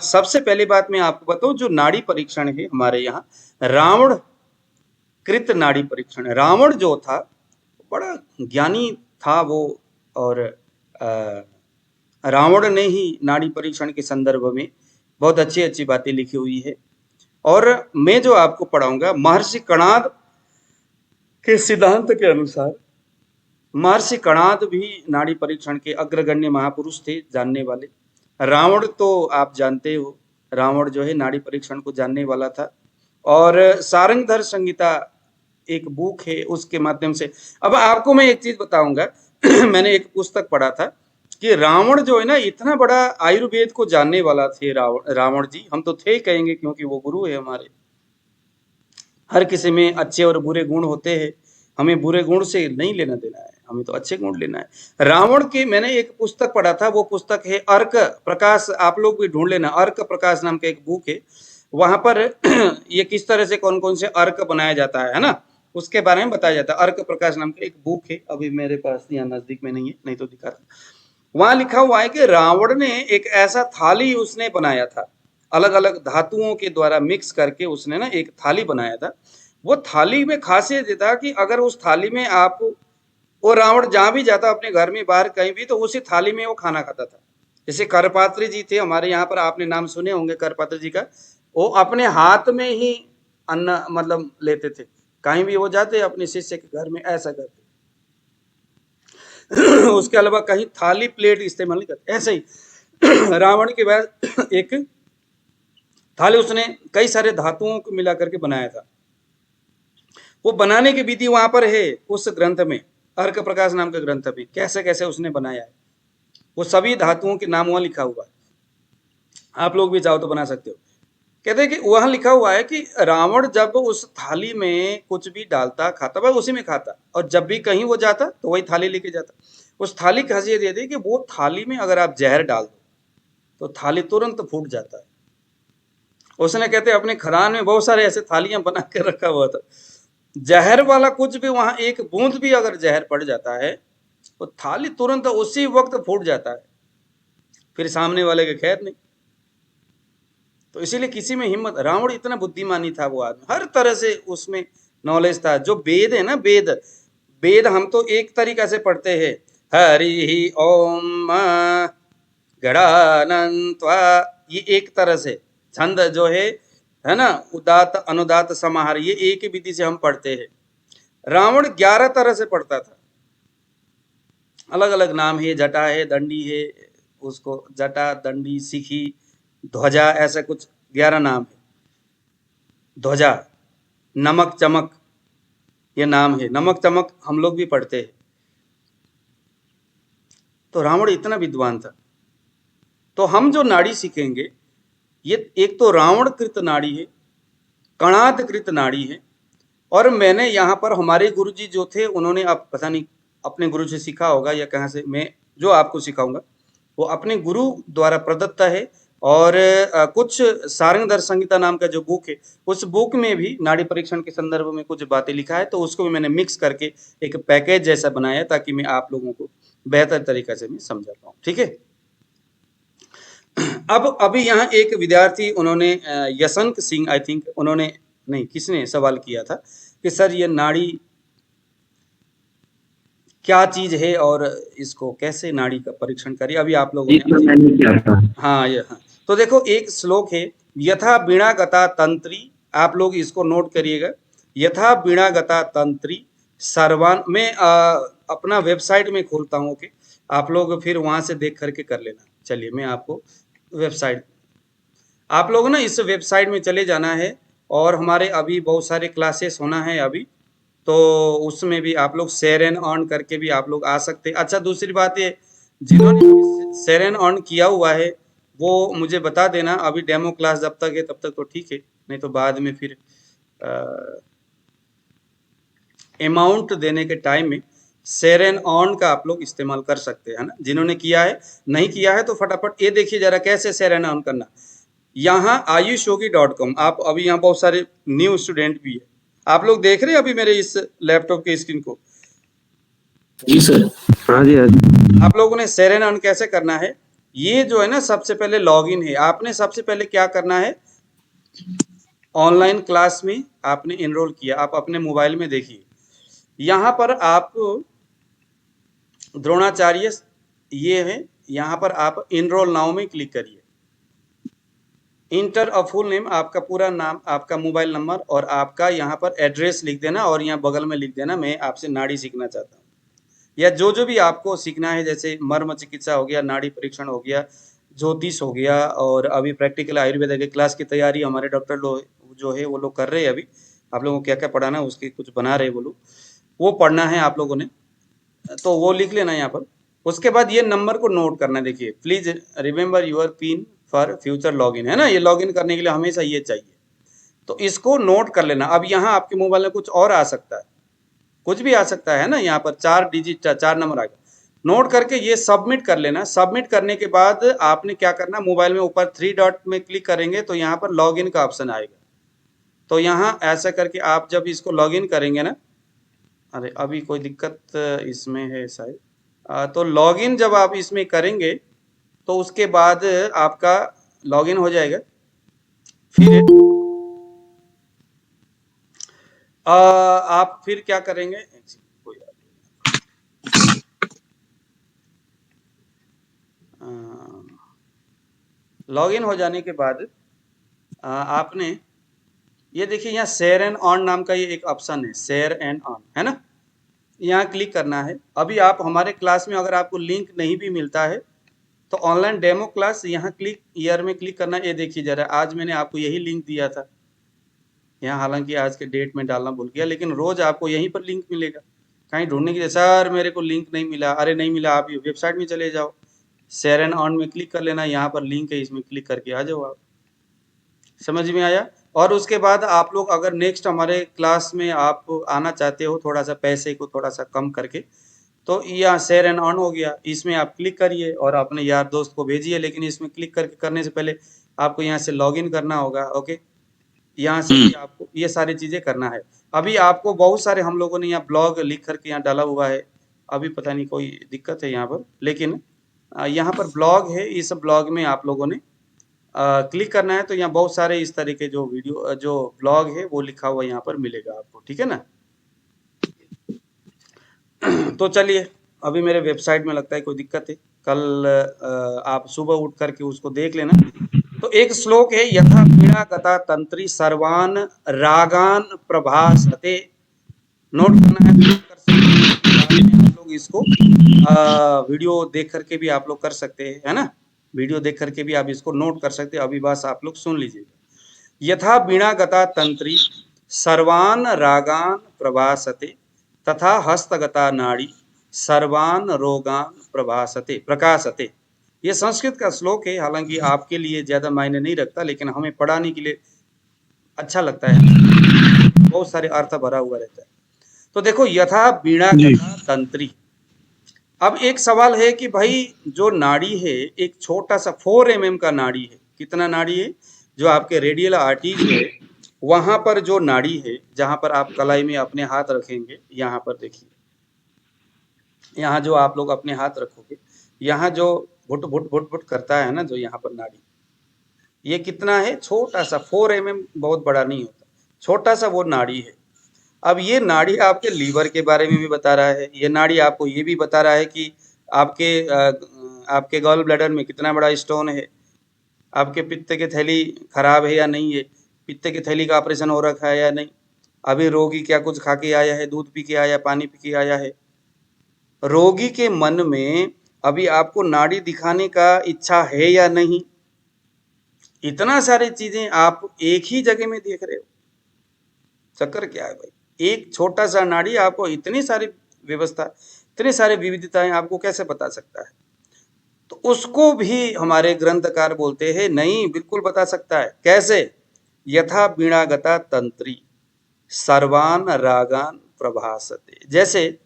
सबसे पहली बात मैं आपको बताऊं, जो नाड़ी परीक्षण है हमारे यहाँ, रावण कृत नाड़ी परीक्षण। रावण जो था बड़ा ज्ञानी था वो, और रावण ने ही नाड़ी परीक्षण के संदर्भ में बहुत अच्छी अच्छी बातें लिखी हुई है। और मैं जो आपको पढ़ाऊंगा, महर्षि कणाद के सिद्धांत के अनुसार, महर्षि कणाद भी नाड़ी परीक्षण के अग्रगण्य महापुरुष थे, जानने वाले। रावण तो आप जानते हो, रावण जो है नाड़ी परीक्षण को जानने वाला था। और सारंगधर संहिता एक बुक है, उसके माध्यम से। अब आपको मैं एक चीज बताऊंगा मैंने एक पुस्तक पढ़ा था कि रावण जो है ना, इतना बड़ा आयुर्वेद को जानने वाला थे रावण जी। हम तो थे कहेंगे, क्योंकि वो गुरु है हमारे। हर किसी में अच्छे और बुरे गुण होते हैं, हमें बुरे गुण से नहीं लेना देना है, हमें तो अच्छे गुण लेना है। रावण की मैंने एक पुस्तक पढ़ा था, वो पुस्तक है अर्क प्रकाश, आप लोग भी ढूंढ लेना, अर्क प्रकाश नाम का एक बुक है। वहां पर ये किस तरह से कौन कौन से अर्क बनाया जाता है ना, उसके बारे में बताया जाता है। अर्क प्रकाश नाम का एक बुक है, अभी मेरे पास यहाँ नजदीक में नहीं है, नहीं तो दिखाता। वहां लिखा हुआ है कि रावण ने एक ऐसा थाली उसने बनाया था, अलग अलग धातुओं के द्वारा मिक्स करके उसने ना एक थाली बनाया था। वो थाली में खासियत ये था कि अगर उस थाली में आप, वो रावण जहां भी जाता अपने घर में बाहर कहीं भी, तो उसी थाली में वो खाना खाता था। जैसे करपात्री जी थे हमारे यहाँ पर, आपने नाम सुने होंगे करपात्री जी का। वो अपने हाथ में ही अन्न मतलब लेते थे, कहीं भी वो जाते अपने शिष्य के घर में ऐसा करते। उसके अलावा कहीं थाली प्लेट इस्तेमाल नहीं करते। ऐसे ही रावण के बाद एक थाली उसने कई सारे धातुओं को मिला करके बनाया था। वो बनाने की विधि वहां पर है उस ग्रंथ में, अर्क प्रकाश नाम के ग्रंथ में, कैसे कैसे उसने बनाया है, वो सभी धातुओं के नाम वहां लिखा हुआ है। आप लोग भी चाहो तो बना सकते हो। कहते हैं कि वहां लिखा हुआ है कि रावण जब उस थाली में कुछ भी डालता खाता, वह उसी में खाता, और जब भी कहीं वो जाता तो वही थाली लेके जाता। उस थाली की खासियत ये थी कि वो थाली में अगर आप जहर डाल दो तो थाली तुरंत फूट जाता है। उसने कहते अपने खदान में बहुत सारे ऐसे थालियां बना के रखा हुआ था, जहर वाला कुछ भी वहां एक बूंद भी अगर जहर पड़ जाता है तो थाली तुरंत उसी वक्त फूट जाता है, फिर सामने वाले के खैर नहीं। तो इसीलिए किसी में हिम्मत, रावण इतना बुद्धिमानी था वो आदमी, हर तरह से उसमें नॉलेज था। जो वेद है ना, वेद, वेद हम तो एक तरीका से पढ़ते हैं, हरि ओम गणानन्त्वा, ये एक तरह से छंद जो है ना, उदात अनुदात समाहार, ये एक ही विधि से हम पढ़ते हैं। रावण 11 तरह से पढ़ता था, अलग अलग नाम है, जटा है, दंडी है, उसको जटा, दंडी, सिखी, ध्वजा, ऐसा कुछ 11 नाम है। ध्वजा, नमक चमक, ये नाम है, नमक चमक हम लोग भी पढ़ते हैं। तो रावण इतना विद्वान था। तो हम जो नाड़ी सीखेंगे, ये एक तो रावण कृत नाड़ी है, कणाद कृत नाड़ी है, और मैंने यहाँ पर हमारे गुरुजी जो थे उन्होंने, अब पता नहीं अपने गुरु से सीखा होगा या कहाँ से, मैं जो आपको सिखाऊंगा वो अपने गुरु द्वारा प्रदत्त है। और कुछ सारंगधर संहिता नाम का जो बुक है, उस बुक में भी नाड़ी परीक्षण के संदर्भ में कुछ बातें लिखा है, तो उसको भी मैंने मिक्स करके एक पैकेज जैसा बनाया है, ताकि मैं आप लोगों को बेहतर तरीका से मैं समझा पाऊँ। ठीक है। अब अभी यहाँ एक विद्यार्थी उन्होंने यशंक सिंह, आई थिंक उन्होंने, नहीं किसने सवाल किया था कि सर ये नाड़ी क्या चीज है और इसको कैसे नाड़ी का परीक्षण करिए। अभी आप लोगों ने मैंने किया था। हाँ ये हाँ, तो देखो एक श्लोक है, यथा वीणा गता तंत्री, आप लोग इसको नोट करिएगा। यथा वीणा गता तंत्री सर्वान, मैं अपना वेबसाइट में खोलता हूँ, ओके, आप लोग फिर वहां से देख करके कर लेना। चलिए मैं आपको वेबसाइट, आप लोग ना इस वेबसाइट में चले जाना है, और हमारे अभी बहुत सारे क्लासेस होना है अभी, तो उसमें भी आप लोग शेयर एंड ऑन करके भी आप लोग आ सकते हैं। अच्छा दूसरी बात ये, जिन्होंने शेयर एंड ऑन किया हुआ है वो मुझे बता देना, अभी डेमो क्लास जब तक है तब तक तो ठीक है, नहीं तो बाद में फिर अमाउंट देने के टाइम में शेयर एंड ऑन का आप लोग इस्तेमाल कर सकते हैं ना। जिन्होंने किया है, नहीं किया है तो फटाफट ये देखिए जरा कैसे शेयर एंड ऑन करना। यहाँ ayushyogi.com, आप अभी यहाँ बहुत सारे न्यू स्टूडेंट भी है, आप लोग देख रहे हैं अभी मेरे इस लैपटॉप की स्क्रीन को? जी सर। हाँ जी, हाँ जी। आप लोगों ने शेयर एंड ऑन कैसे करना है, ये जो है ना सबसे पहले लॉगिन है, आपने सबसे पहले क्या करना है, ऑनलाइन क्लास में आपने एनरोल किया, आप अपने मोबाइल में देखिए, यहाँ पर आप द्रोणाचार्य ये है, यहाँ पर आप एनरोल नाउ में क्लिक करिए। इंटर अ फुल नेम, आपका पूरा नाम, आपका मोबाइल नंबर और आपका यहाँ पर एड्रेस लिख देना, और यहाँ बगल में लिख देना मैं आपसे नाड़ी सीखना चाहता हूँ, या जो जो भी आपको सीखना है, जैसे मर्म चिकित्सा हो गया, नाड़ी परीक्षण हो गया, ज्योतिष हो गया, और अभी प्रैक्टिकल आयुर्वेदा के क्लास की तैयारी हमारे डॉक्टर लोग जो है वो लोग कर रहे हैं। अभी आप लोगों को क्या क्या पढ़ाना है उसकी कुछ बना रहे वो लोग, वो पढ़ना है आप लोगों ने, तो वो लिख लेना यहाँ पर। उसके बाद ये नंबर को नोट करना, देखिए please remember your pin for future login, है ना, ये लॉगिन करने के लिए हमेशा ये चाहिए, तो इसको नोट कर लेना। अब यहाँ आपके मोबाइल में कुछ और आ सकता है, कुछ भी आ सकता है ना, यहाँ पर 4 डिजिट 4 नंबर आएगा, नोट करके ये सबमिट कर लेना। सबमिट करने के बाद आपने क्या करना, मोबाइल में ऊपर 3 डॉट में क्लिक करेंगे तो यहाँ पर लॉगिन का ऑप्शन आएगा, तो यहाँ ऐसा करके आप जब इसको लॉगिन करेंगे ना, अरे अभी कोई दिक्कत इसमें है शायद, तो लॉगिन जब आप इसमें करेंगे तो उसके बाद आपका लॉगिन हो जाएगा। फिर आप फिर क्या करेंगे, लॉगिन हो जाने के बाद आपने ये देखिए यहाँ शेयर एंड ऑन नाम का ये एक ऑप्शन है, शेयर एंड ऑन, है ना, यहाँ क्लिक करना है। अभी आप हमारे क्लास में अगर आपको लिंक नहीं भी मिलता है तो ऑनलाइन डेमो क्लास, यहाँ क्लिक ईयर में क्लिक करना। ये देखिए जरा, आज मैंने आपको यही लिंक दिया था यहाँ, हालांकि आज के डेट में डालना भूल गया, लेकिन रोज आपको यहीं पर लिंक मिलेगा। कहीं ढूंढने की, सर मेरे को लिंक नहीं मिला, अरे नहीं मिला, आप वेबसाइट में चले जाओ, शेयर एंड ऑन में क्लिक कर लेना, यहाँ पर लिंक है, इसमें क्लिक करके आ जाओ आप। समझ में आया? और उसके बाद आप लोग अगर नेक्स्ट हमारे क्लास में आप आना चाहते हो, थोड़ा सा पैसे को थोड़ा सा कम करके, तो यहाँ शेयर एंड ऑन हो गया, इसमें आप क्लिक करिए और अपने यार दोस्त को भेजिए, लेकिन इसमें क्लिक करके करने से पहले आपको यहाँ से लॉगिन करना होगा। ओके, यहाँ से भी आपको ये सारी चीजें करना है। अभी आपको बहुत सारे हम लोगों ने यहाँ ब्लॉग लिख करके यहाँ डाला हुआ है, अभी पता नहीं कोई दिक्कत है यहाँ पर, लेकिन यहाँ पर ब्लॉग है, इस ब्लॉग में आप लोगों ने क्लिक करना है, तो यहाँ बहुत सारे इस तरह के जो वीडियो जो ब्लॉग है वो लिखा हुआ यहाँ पर मिलेगा आपको, ठीक है ना। तो चलिए, अभी मेरे वेबसाइट में लगता है कोई दिक्कत है, कल आप सुबह उठ करके उसको देख लेना। तो एक श्लोक है, यथा पीड़ा गता तंत्री सर्वान रागान प्रभासते, नोट करना है तो कर सकते हैं, आप लोग इसको वीडियो देख करके भी आप लोग कर सकते हैं, है ना, वीडियो देख करके भी आप इसको नोट कर सकते हैं। अभी बस आप लोग सुन लीजिएगा, यथा वीणा गता तंत्री सर्वान रागान प्रभासते तथा हस्तगता नाड़ी सर्वान रोगान प्रकाशते। ये संस्कृत का श्लोक है, हालांकि आपके लिए ज्यादा मायने नहीं रखता, लेकिन हमें पढ़ाने के लिए अच्छा लगता है, बहुत सारे अर्थ भरा हुआ रहता है। तो देखो, यथा वीणा गता तंत्री, अब एक सवाल है कि भाई जो नाड़ी है एक छोटा सा 4 mm का नाड़ी है, कितना नाड़ी है? जो आपके रेडियल आर्टरीज है वहां पर जो नाड़ी है, जहां पर आप कलाई में अपने हाथ रखेंगे, यहाँ पर देखिए, यहाँ जो आप लोग अपने हाथ रखोगे, यहाँ जो भुट भुट भुट भुट करता है ना, जो यहाँ पर नाड़ी, ये कितना है? छोटा सा 4 mm, बहुत बड़ा नहीं होता, छोटा सा वो नाड़ी है। अब ये नाड़ी आपके लीवर के बारे में भी बता रहा है, ये नाड़ी आपको ये भी बता रहा है कि आपके गॉल ब्लैडर में कितना बड़ा स्टोन है, आपके पित्त की थैली खराब है या नहीं है, पित्त की थैली का ऑपरेशन हो रखा है या नहीं, अभी रोगी क्या कुछ खा के आया है, दूध पी के आया, पानी पी के आया है। रोगी के मन में अभी आपको नाड़ी दिखाने का इच्छा है या नहीं? इतना सारी चीजें आप एक ही जगह में देख रहे हो। चक्कर क्या है भाई? एक छोटा सा नाड़ी आपको इतनी सारी व्यवस्था, इतनी सारी विविधताएं आपको कैसे बता सकता है? तो उसको भी हमारे ग्रंथकार बोलते हैं नहीं, बिल्कुल बता सकता है। कैसे? यथा वीणागता तंत्री सर्वान रागान प्रभासते। जैसे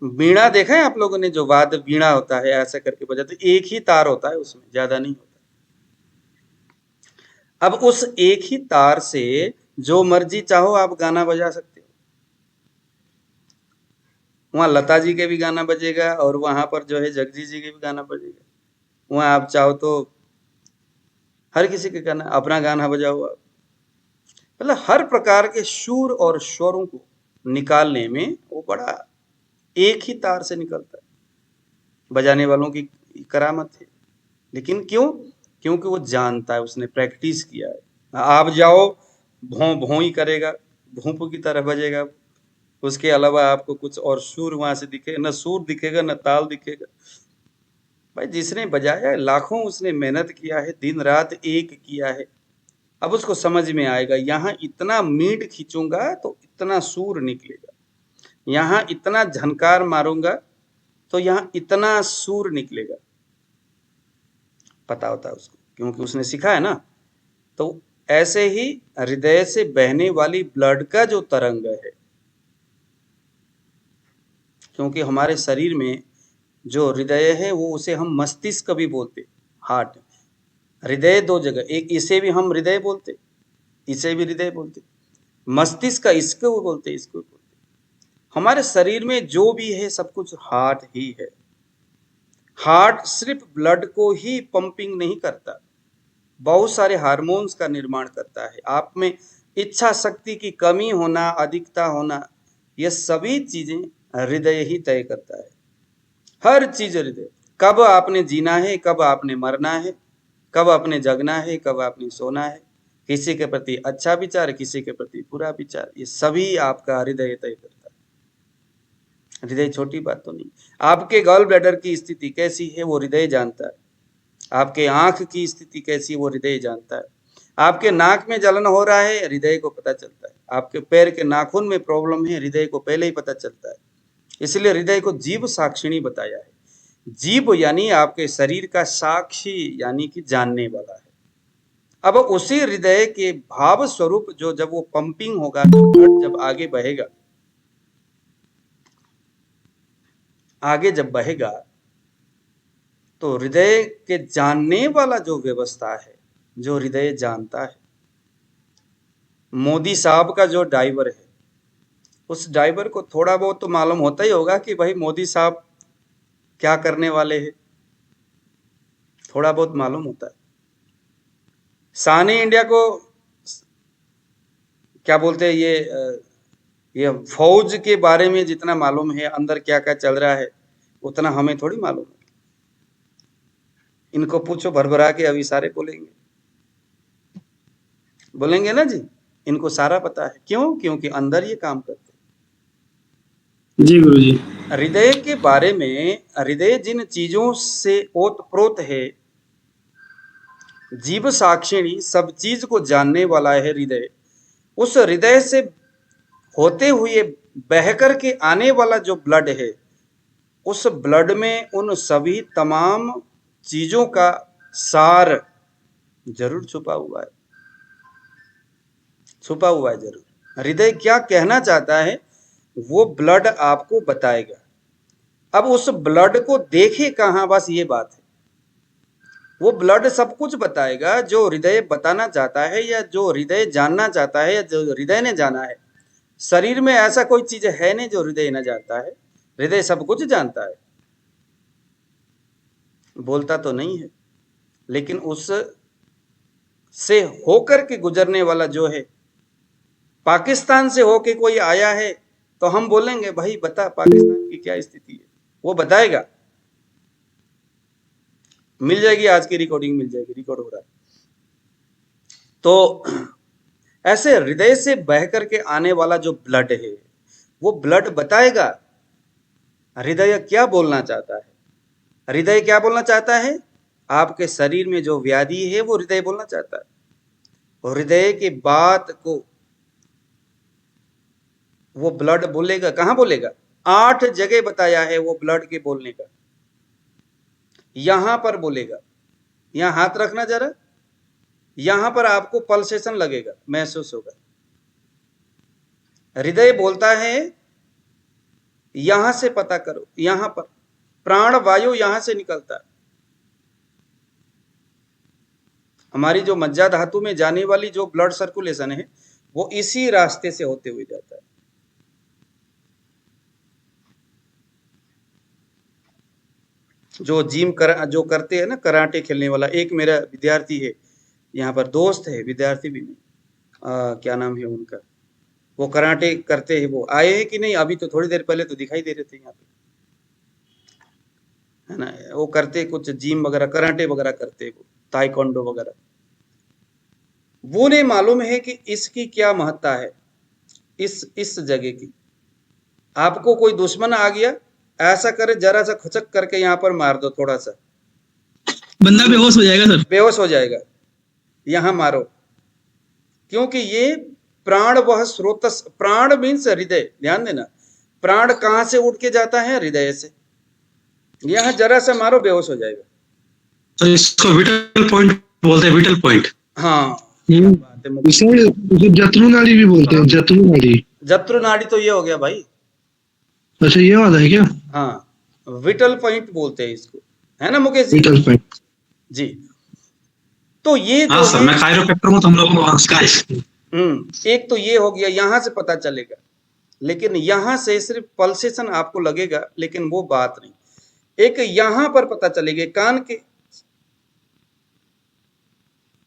वीणा देखा है आप लोगों ने, जो वाद्य वीणा होता है, ऐसा करके बजाते, एक ही तार होता है उसमें, ज्यादा नहीं होता। अब उस एक ही तार से जो मर्जी चाहो आप गाना बजा सकते हो। वहां लता जी के भी गाना बजेगा और वहां पर जो है जगजीत जी के भी गाना बजेगा। वहां आप चाहो तो हर किसी के गाना, अपना गाना बजाओ आप। मतलब हर प्रकार के सुर और स्वरों को निकालने में वो बड़ा एक ही तार से निकलता है। बजाने वालों की करामत है। लेकिन क्यों? क्योंकि वो जानता है, उसने प्रैक्टिस किया है। आप जाओ, भों भों ही करेगा, भोंपू की तरह बजेगा, उसके अलावा आपको कुछ और सुर वहां से दिखेगा, न सुर दिखेगा न ताल दिखेगा। भाई जिसने बजाया है, लाखों उसने मेहनत किया है, दिन रात एक किया है। अब उसको समझ में आएगा, यहाँ इतना मीट खींचूंगा तो इतना सूर निकलेगा, यहाँ इतना झनकार मारूंगा तो यहाँ इतना सूर निकलेगा। पता होता है उसको, क्योंकि उसने सीखा है ना। तो ऐसे ही हृदय से बहने वाली ब्लड का जो तरंग है, क्योंकि हमारे शरीर में जो हृदय है वो उसे हम मस्तिष्क भी बोलते, हार्ट। हृदय दो जगह, एक इसे भी हम हृदय बोलते, इसे भी हृदय बोलते, मस्तिष्क का इसको बोलते, इसको बोलते। हमारे शरीर में जो भी है सब कुछ हार्ट ही है। हार्ट सिर्फ ब्लड को ही पंपिंग नहीं करता, बहुत सारे हार्मोन्स का निर्माण करता है। आप में इच्छा शक्ति की कमी होना, अधिकता होना, ये सभी चीजें हृदय ही तय करता है। हर चीज हृदय। कब आपने जीना है, कब आपने मरना है, कब आपने जगना है, कब आपने सोना है, किसी के प्रति अच्छा विचार, किसी के प्रति बुरा विचार, ये सभी आपका हृदय तय करता है। हृदय छोटी बात तो नहीं। आपके गॉल ब्लैडर की स्थिति कैसी है वो हृदय जानता है। आपके आंख की स्थिति कैसी है वो हृदय जानता है। आपके नाक में जलन हो रहा है, हृदय को पता चलता है। आपके पैर के नाखून में प्रॉब्लम है, हृदय को पहले ही पता चलता है। इसलिए हृदय को जीव साक्षिणी बताया है। जीव यानी आपके शरीर का साक्षी, यानी कि जानने वाला है। अब उसी हृदय के भाव स्वरूप जो जब वो पंपिंग होगा, तो ब्लड जब आगे बहेगा, आगे जब बहेगा, तो हृदय के जानने वाला जो व्यवस्था है, जो हृदय जानता है। मोदी साहब का जो ड्राइवर है, उस ड्राइवर को थोड़ा बहुत तो मालूम होता ही होगा कि भाई मोदी साहब क्या करने वाले हैं, थोड़ा बहुत मालूम होता है। शान इंडिया को क्या बोलते हैं, ये फौज के बारे में जितना मालूम है, अंदर क्या क्या चल रहा है, उतना हमें थोड़ी मालूम है। इनको पूछो, भरभरा के अभी सारे बोलेंगे ना जी, इनको सारा पता है। क्यों? क्योंकि अंदर ये काम करते हैं। जी गुरु जी। हृदय के बारे में, हृदय जिन चीजों से ओतप्रोत है, जीव साक्षिणी, सब चीज को जानने वाला है हृदय। उस हृदय से होते हुए बह कर के आने वाला जो ब्लड है, उस ब्लड में उन सभी तमाम चीजों का सार जरूर छुपा हुआ है, छुपा हुआ है जरूर। हृदय क्या कहना चाहता है वो ब्लड आपको बताएगा। अब उस ब्लड को देखे कहां, बस ये बात है। वो ब्लड सब कुछ बताएगा जो हृदय बताना चाहता है या जो हृदय जानना चाहता है या जो हृदय ने जाना है। शरीर में ऐसा कोई चीज है नहीं जो हृदय न जानता है। हृदय सब कुछ जानता है, बोलता तो नहीं है, लेकिन उस से होकर के गुजरने वाला जो है, पाकिस्तान से होके कोई आया है तो हम बोलेंगे भाई बता पाकिस्तान की क्या स्थिति है, वो बताएगा। मिल जाएगी, आज की रिकॉर्डिंग मिल जाएगी, रिकॉर्ड हो रहा है। तो ऐसे हृदय से बह करके आने वाला जो ब्लड है वो ब्लड बताएगा हृदय क्या बोलना चाहता है। हृदय क्या बोलना चाहता है? आपके शरीर में जो व्याधि है वो हृदय बोलना चाहता है। और हृदय की बात को वो ब्लड बोलेगा। कहां बोलेगा? 8 जगह बताया है वो ब्लड के बोलने का। यहां पर बोलेगा, यहां हाथ रखना जरा, यहां पर आपको पल्सेशन लगेगा, महसूस होगा। हृदय बोलता है यहां से पता करो, यहां पर प्राण वायु यहां से निकलता है। हमारी जो मज्जा धातु में जाने वाली जो ब्लड सर्कुलेशन है वो इसी रास्ते से होते हुए जाता है। जो जो करते हैं ना कराटे खेलने वाला, एक मेरा विद्यार्थी है यहाँ पर, दोस्त है, विद्यार्थी भी नहीं, क्या नाम है उनका, वो कराटे करते हैं। वो आए हैं कि नहीं? अभी तो थोड़ी देर पहले तो दिखाई दे रहे थे यहाँ पे, है ना। वो करते कुछ जिम वगैरह, कराटे वगैरह करते, वो ताइक्वांडो वगैरह। वो नहीं मालूम है कि इसकी क्या महत्ता है, इस जगह की। आपको कोई दुश्मन आ गया, ऐसा करे जरा सा खचक करके यहाँ पर मार दो, थोड़ा सा बंदा बेहोश हो जाएगा सर। बेहोश हो जाएगा। यहां मारो, क्योंकि ये प्राण वह स्रोतस, प्राण मीन्स हृदय, ध्यान देना। प्राण कहां से उठ के जाता है? हृदय से। यहां जरा सा मारो, बेहोश हो जाएगा। तो इसको विटल पॉइंट बोलते हैं, विटल पॉइंट। हाँ, इसे जत्रु नाड़ी भी बोलते हैं, जत्रु नाड़ी। जत्रु नाड़ी तो ये हो गया भाई। अच्छा, ये वाला है क्या? हाँ, विटल पॉइंट बोलते हैं इसको, है ना मुकेश जी? विटल पॉइंट जी। तो ये हाँ सर, मैं कायरोप्रैक्टर हूँ, तो हम लोग एक तो ये हो गया, यहां से पता चलेगा। लेकिन यहां से सिर्फ पल्सेशन आपको लगेगा, लेकिन वो बात नहीं। एक यहां पर पता चलेगा, कान के,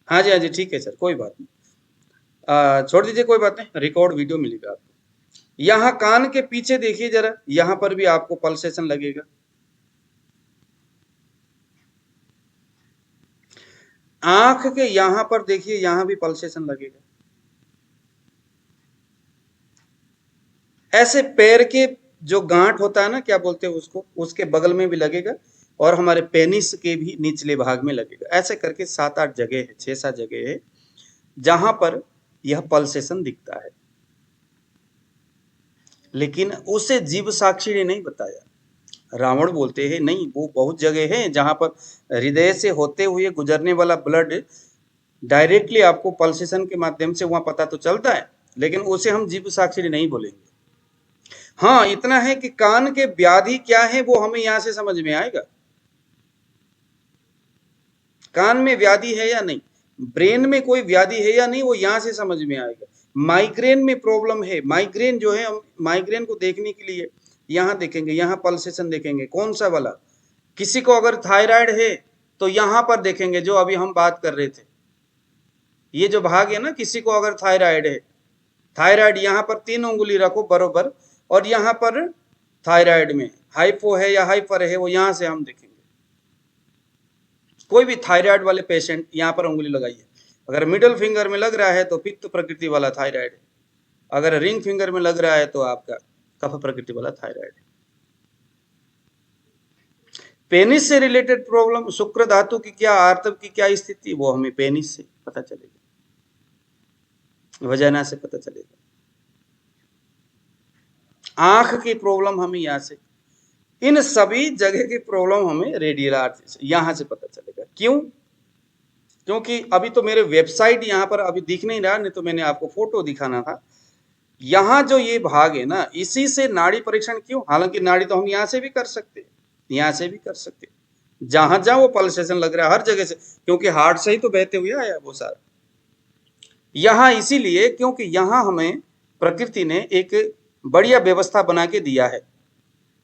हाँ जी हाँ जी, ठीक है सर, कोई बात नहीं, छोड़ दीजिए, कोई बात नहीं, रिकॉर्ड वीडियो मिलेगा आपको। यहां कान के पीछे देखिए जरा, यहां पर भी आपको पल्सेशन लगेगा। आंख के यहां पर देखिए, यहां भी पल्सेशन लगेगा। ऐसे पैर के जो गांठ होता है ना, क्या बोलते हैं उसको, उसके बगल में भी लगेगा, और हमारे पेनिस के भी निचले भाग में लगेगा। ऐसे करके 7-8 जगह है, 6-7 जगह है जहां पर यह पल्सेशन दिखता है। लेकिन उसे जीव साक्षी ने नहीं बताया। रावण बोलते हैं नहीं, वो बहुत जगह है जहां पर हृदय से होते हुए गुजरने वाला ब्लड डायरेक्टली आपको पल्सेशन के माध्यम से वहां पता तो चलता है, लेकिन उसे हम जीव साक्षी नहीं बोलेंगे। हाँ, इतना है कि कान के व्याधि क्या है वो हमें यहां से समझ में आएगा। कान में व्याधि है या नहीं, ब्रेन में कोई व्याधि है या नहीं, वो यहां से समझ में आएगा। माइग्रेन में प्रॉब्लम है, माइग्रेन जो है, हम माइग्रेन को देखने के लिए यहां देखेंगे, यहां पल्सेशन देखेंगे, कौन सा वाला। किसी को अगर थायराइड है तो यहां पर देखेंगे, जो अभी हम बात कर रहे थे, ये जो भाग है ना, किसी को अगर थायराइड है, थायराइड यहां पर 3 उंगली रखो बरोबर, और यहां पर थायराइड में हाइपो है या हाइपर है, वो यहां से हम देखेंगे। कोई भी थायराइड वाले पेशेंट यहां पर उंगली लगाइए। अगर मिडिल फिंगर में लग रहा है तो पित्त प्रकृति वाला थायराइड है, अगर रिंग फिंगर में लग रहा है तो आपका कफ प्रकृति वाला थायराइड है। पेनिस से रिलेटेड प्रॉब्लम, शुक्र धातु की क्या, आर्तव की क्या स्थिति, वो हमें पेनिस से पता चलेगा, वजाना से पता चलेगा। आंख की प्रॉब्लम हमें यहां से, इन सभी जगह की प्रॉब्लम हमें रेडियल आर्ट से यहां से पता चलेगा। क्यों? क्योंकि अभी तो मेरे वेबसाइट यहां पर अभी दिख नहीं रहा, नहीं तो मैंने आपको फोटो दिखाना था। यहां जो ये भाग है ना, इसी से नाड़ी परीक्षण। क्यों? हालांकि नाड़ी तो हम यहां से भी कर सकते, यहां से भी कर सकते, जहां जहां वो पल्सेशन लग रहा है हर जगह से, क्योंकि हार्ट से ही तो बहते हुए आया वो सारा। यहाँ इसीलिए क्योंकि यहाँ हमें प्रकृति ने एक बढ़िया व्यवस्था बना के दिया है।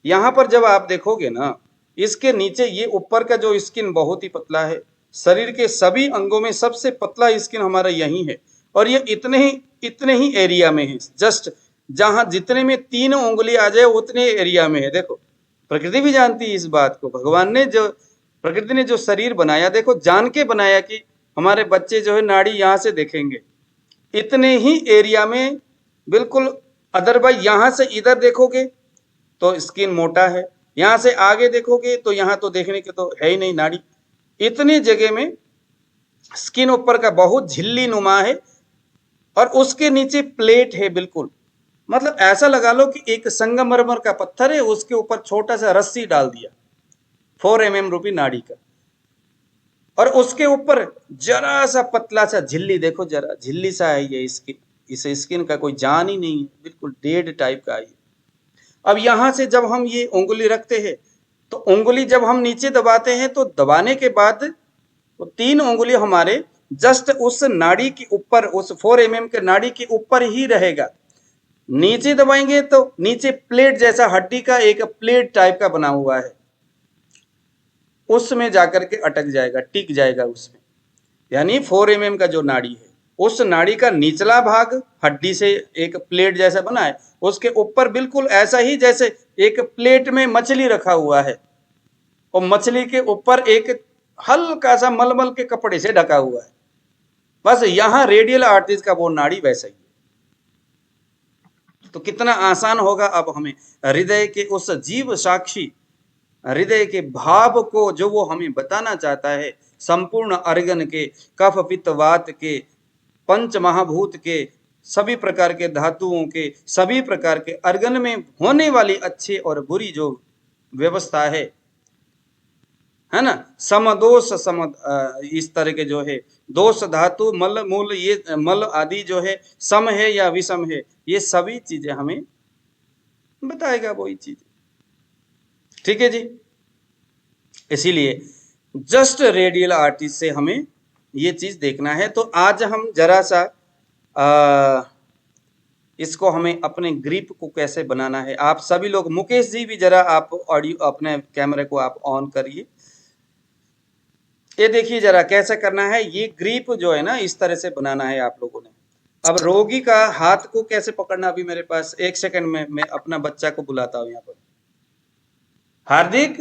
यहाँ पर जब आप देखोगे ना, इसके नीचे ये ऊपर का जो स्किन बहुत ही पतला है, शरीर के सभी अंगों में सबसे पतला स्किन हमारा यही है, और ये इतने ही एरिया में है, जस्ट जहां जितने में 3 उंगली आ जाए उतने एरिया में है। देखो प्रकृति भी जानती है इस बात को, भगवान ने जो प्रकृति ने जो शरीर बनाया, देखो जान के बनाया कि हमारे बच्चे जो है नाड़ी यहाँ से देखेंगे, इतने ही एरिया में बिल्कुल। अदरवाइज यहाँ से इधर देखोगे तो स्किन मोटा है, यहाँ से आगे देखोगे तो यहाँ तो देखने के तो है ही नहीं नाड़ी, इतनी जगह में स्किन ऊपर का बहुत झिल्ली नुमा है, और उसके नीचे प्लेट है बिल्कुल। मतलब ऐसा लगा लो कि एक संगमरमर का पत्थर है, उसके ऊपर छोटा सा रस्सी डाल दिया 4 mm रूपी नाड़ी का, और उसके ऊपर जरा सा पतला सा झिल्ली, देखो जरा झिल्ली सा है ये स्किन, इस स्किन का कोई जान ही नहीं है, बिल्कुल डेड टाइप का है। अब यहां से जब हम ये उंगली रखते हैं तो उंगली जब हम नीचे दबाते हैं तो दबाने के बाद वो 3 उंगली हमारे जस्ट उस नाड़ी के ऊपर, उस 4 mm के नाड़ी के ऊपर ही रहेगा। नीचे दबाएंगे तो नीचे प्लेट जैसा हड्डी का एक प्लेट टाइप का बना हुआ है, उसमें जाकर के अटक जाएगा, टिक जाएगा उसमें। यानी 4 mm का जो नाड़ी है, उस नाड़ी का निचला भाग हड्डी से एक प्लेट जैसा बना है, उसके ऊपर बिल्कुल ऐसा ही जैसे एक प्लेट में मछली रखा हुआ है, और मछली के ऊपर एक हल्का सा मलमल के कपड़े से ढका हुआ है। बस यहां रेडियल आर्टरीज का वो नाड़ी वैसा ही है। तो कितना आसान होगा अब हमें हृदय के उस जीव साक्षी हृदय के भाव को जो वो हमें बताना चाहता है, संपूर्ण अर्गन के, कफ पित्त वात के, पंच महाभूत के, सभी प्रकार के धातुओं के, सभी प्रकार के अर्गन में होने वाली अच्छी और बुरी जो व्यवस्था है ना, समदोष इस तरह के जो है दोष धातु मल मूल, ये मल आदि जो है सम है या विषम है, ये सभी चीजें हमें बताएगा वही चीज। ठीक है जी। इसीलिए जस्ट रेडियल आर्टरी से हमें ये चीज देखना है। तो आज हम जरा सा इसको हमें अपने ग्रिप को कैसे बनाना है, आप सभी लोग, मुकेश जी भी जरा आप ऑडियो अपने कैमरे को आप ऑन करिए। ये देखिए जरा कैसे करना है, ये ग्रिप जो है ना इस तरह से बनाना है आप लोगों ने। अब रोगी का हाथ को कैसे पकड़ना, अभी मेरे पास 1 सेकंड में मैं अपना बच्चा को बुलाता हूं यहाँ पर। हार्दिक,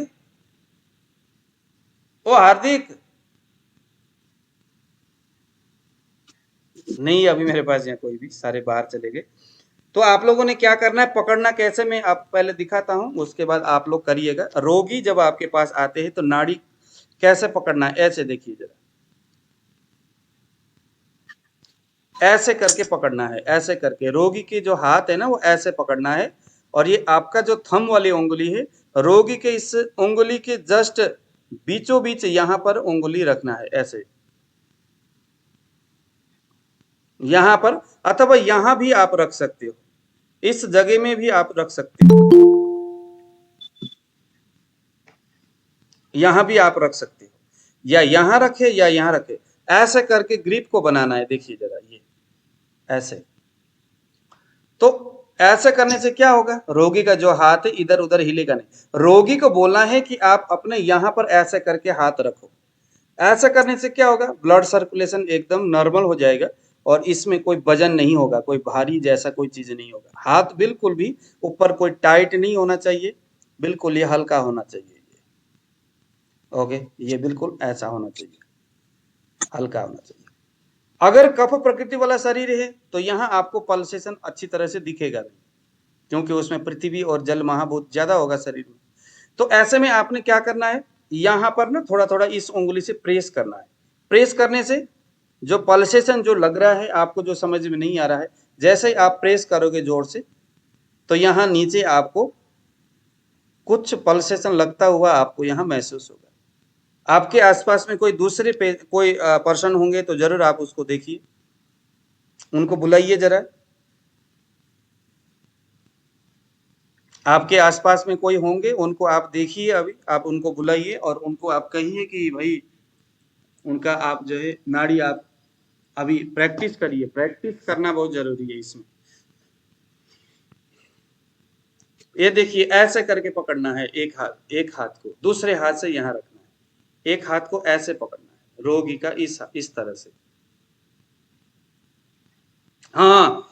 ओ हार्दिक, नहीं अभी मेरे पास यहाँ कोई भी, सारे बाहर चले गए। तो आप लोगों ने क्या करना है, पकड़ना कैसे मैं आप पहले दिखाता हूं, उसके बाद आप लोग करिएगा। रोगी जब आपके पास आते हैं तो नाड़ी कैसे पकड़ना है, ऐसे देखिए जरा, ऐसे करके पकड़ना है, ऐसे करके रोगी के जो हाथ है ना वो ऐसे पकड़ना है, और ये आपका जो थंब वाली उंगली है रोगी के इस उंगली के जस्ट बीचों बीच यहां पर उंगली रखना है, ऐसे यहां पर, अथवा यहां भी आप रख सकते हो, इस जगह में भी आप रख सकते हो, यहां भी आप रख सकते हो, या यहां रखे या यहां रखे, ऐसे करके ग्रिप को बनाना है। देखिए जरा ये ऐसे, तो ऐसे करने से क्या होगा, रोगी का जो हाथ है इधर उधर हिलेगा नहीं। रोगी को बोलना है कि आप अपने यहां पर ऐसे करके हाथ रखो। ऐसा करने से क्या होगा, ब्लड सर्कुलेशन एकदम नॉर्मल हो जाएगा, और इसमें कोई वजन नहीं होगा, कोई भारी जैसा कोई चीज नहीं होगा। हाथ बिल्कुल भी ऊपर कोई टाइट नहीं होना चाहिए, बिल्कुल ये हल्का होना चाहिए, ओके, ये बिल्कुल ऐसा होना चाहिए, हल्का होना चाहिए। अगर कफ प्रकृति वाला शरीर है तो यहाँ आपको पल्सेशन अच्छी तरह से दिखेगा नहीं, क्योंकि उसमें पृथ्वी और जल महाभूत ज्यादा होगा शरीर में। तो ऐसे में आपने क्या करना है, यहाँ पर ना थोड़ा थोड़ा इस उंगली से प्रेस करना है। प्रेस करने से जो पल्सेशन जो लग रहा है आपको, जो समझ में नहीं आ रहा है, जैसे ही आप प्रेस करोगे जोर से तो यहाँ नीचे आपको कुछ पल्सेशन लगता हुआ आपको यहाँ महसूस होगा। आपके आसपास में कोई दूसरे कोई पर्सन होंगे तो जरूर आप उसको देखिए, उनको बुलाइए जरा। आपके आसपास में कोई होंगे, उनको आप देखिए, अभी आप उनको बुलाइए और उनको आप कहिए कि भाई उनका आप जो है नाड़ी आप अभी प्रैक्टिस करिए, प्रैक्टिस करना बहुत जरूरी है इसमें। ये देखिए ऐसे करके पकड़ना है, एक हाथ को दूसरे हाथ से यहाँ रखना है, एक हाथ को ऐसे पकड़ना है रोगी का, इस तरह से। हाँ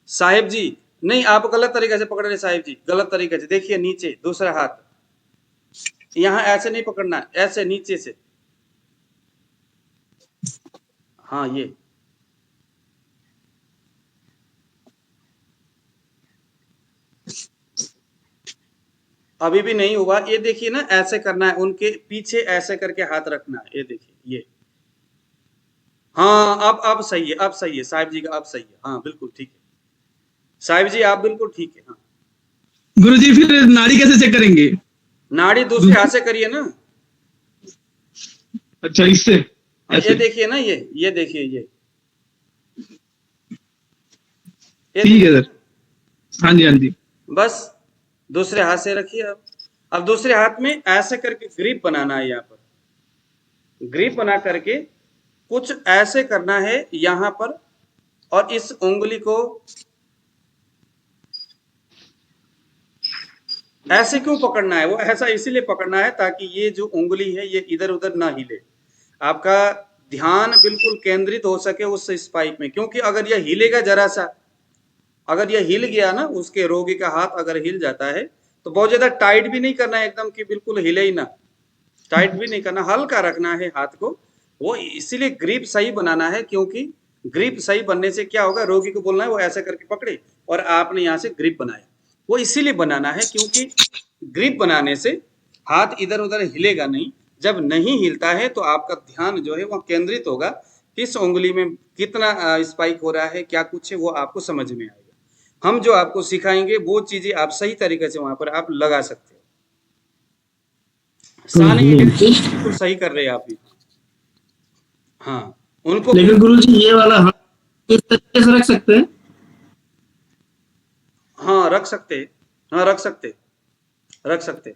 साहिब जी, नहीं आप गलत तरीके से पकड़ रहे साहिब जी, गलत तरीके से। देखिए नीचे दूसरा हाथ, यहाँ ऐसे नहीं पकड़ना, ऐसे नीचे से। हाँ ये अभी भी नहीं हुआ, ये देखिए ना, ऐसे करना है, उनके पीछे ऐसे करके हाथ रखना है, ये देखिए ये। हाँ अब सही है, अब सही है साहिब जी का, अब सही है। हाँ बिल्कुल ठीक है साहिब जी, आप बिल्कुल ठीक है। हाँ गुरुजी फिर नाड़ी कैसे चेक करेंगे? नाड़ी दूसरे हाथ से करिए ना। अच्छा इससे ये ऐसे देखिए ना, ये देखिए ये ठीक देखिए है ना? सर। हाँ जी हाँ जी। बस दूसरे हाथ से रखिए। अब दूसरे हाथ में ऐसे करके ग्रिप बनाना है, यहाँ पर ग्रिप बना करके कुछ ऐसे करना है यहाँ पर, और इस उंगली को ऐसे क्यों पकड़ना है? वो ऐसा इसीलिए पकड़ना है ताकि ये जो उंगली है ये इधर उधर ना हिले, आपका ध्यान बिल्कुल केंद्रित हो सके उस स्पाइक में। क्योंकि अगर यह हिलेगा जरा सा, अगर यह हिल गया ना, उसके रोगी का हाथ अगर हिल जाता है, तो बहुत ज्यादा टाइट भी नहीं करना है एकदम कि बिल्कुल हिले ही ना, टाइट भी नहीं करना, हल्का रखना है हाथ को। वो इसीलिए ग्रिप सही बनाना है, क्योंकि ग्रिप सही बनने से क्या होगा, रोगी को बोलना है वो ऐसा करके पकड़े और आपने यहाँ से ग्रिप बनाया। वो इसीलिए बनाना है क्योंकि ग्रिप बनाने से हाथ इधर उधर हिलेगा नहीं। जब नहीं हिलता है तो आपका ध्यान जो है वह केंद्रित होगा, किस उंगली में कितना स्पाइक हो रहा है, क्या कुछ है, वो आपको समझ में आएगा। हम जो आपको सिखाएंगे वो चीजें आप सही तरीके से वहां पर आप लगा सकते हो। सानी बिल्कुल सही कर रहे हैं आप भी। हाँ उनको लेकिन गुरुजी ये वाला हाथ इस तरीके से रख सकते हैं? हाँ रख सकते, हाँ रख सकते, रख सकते।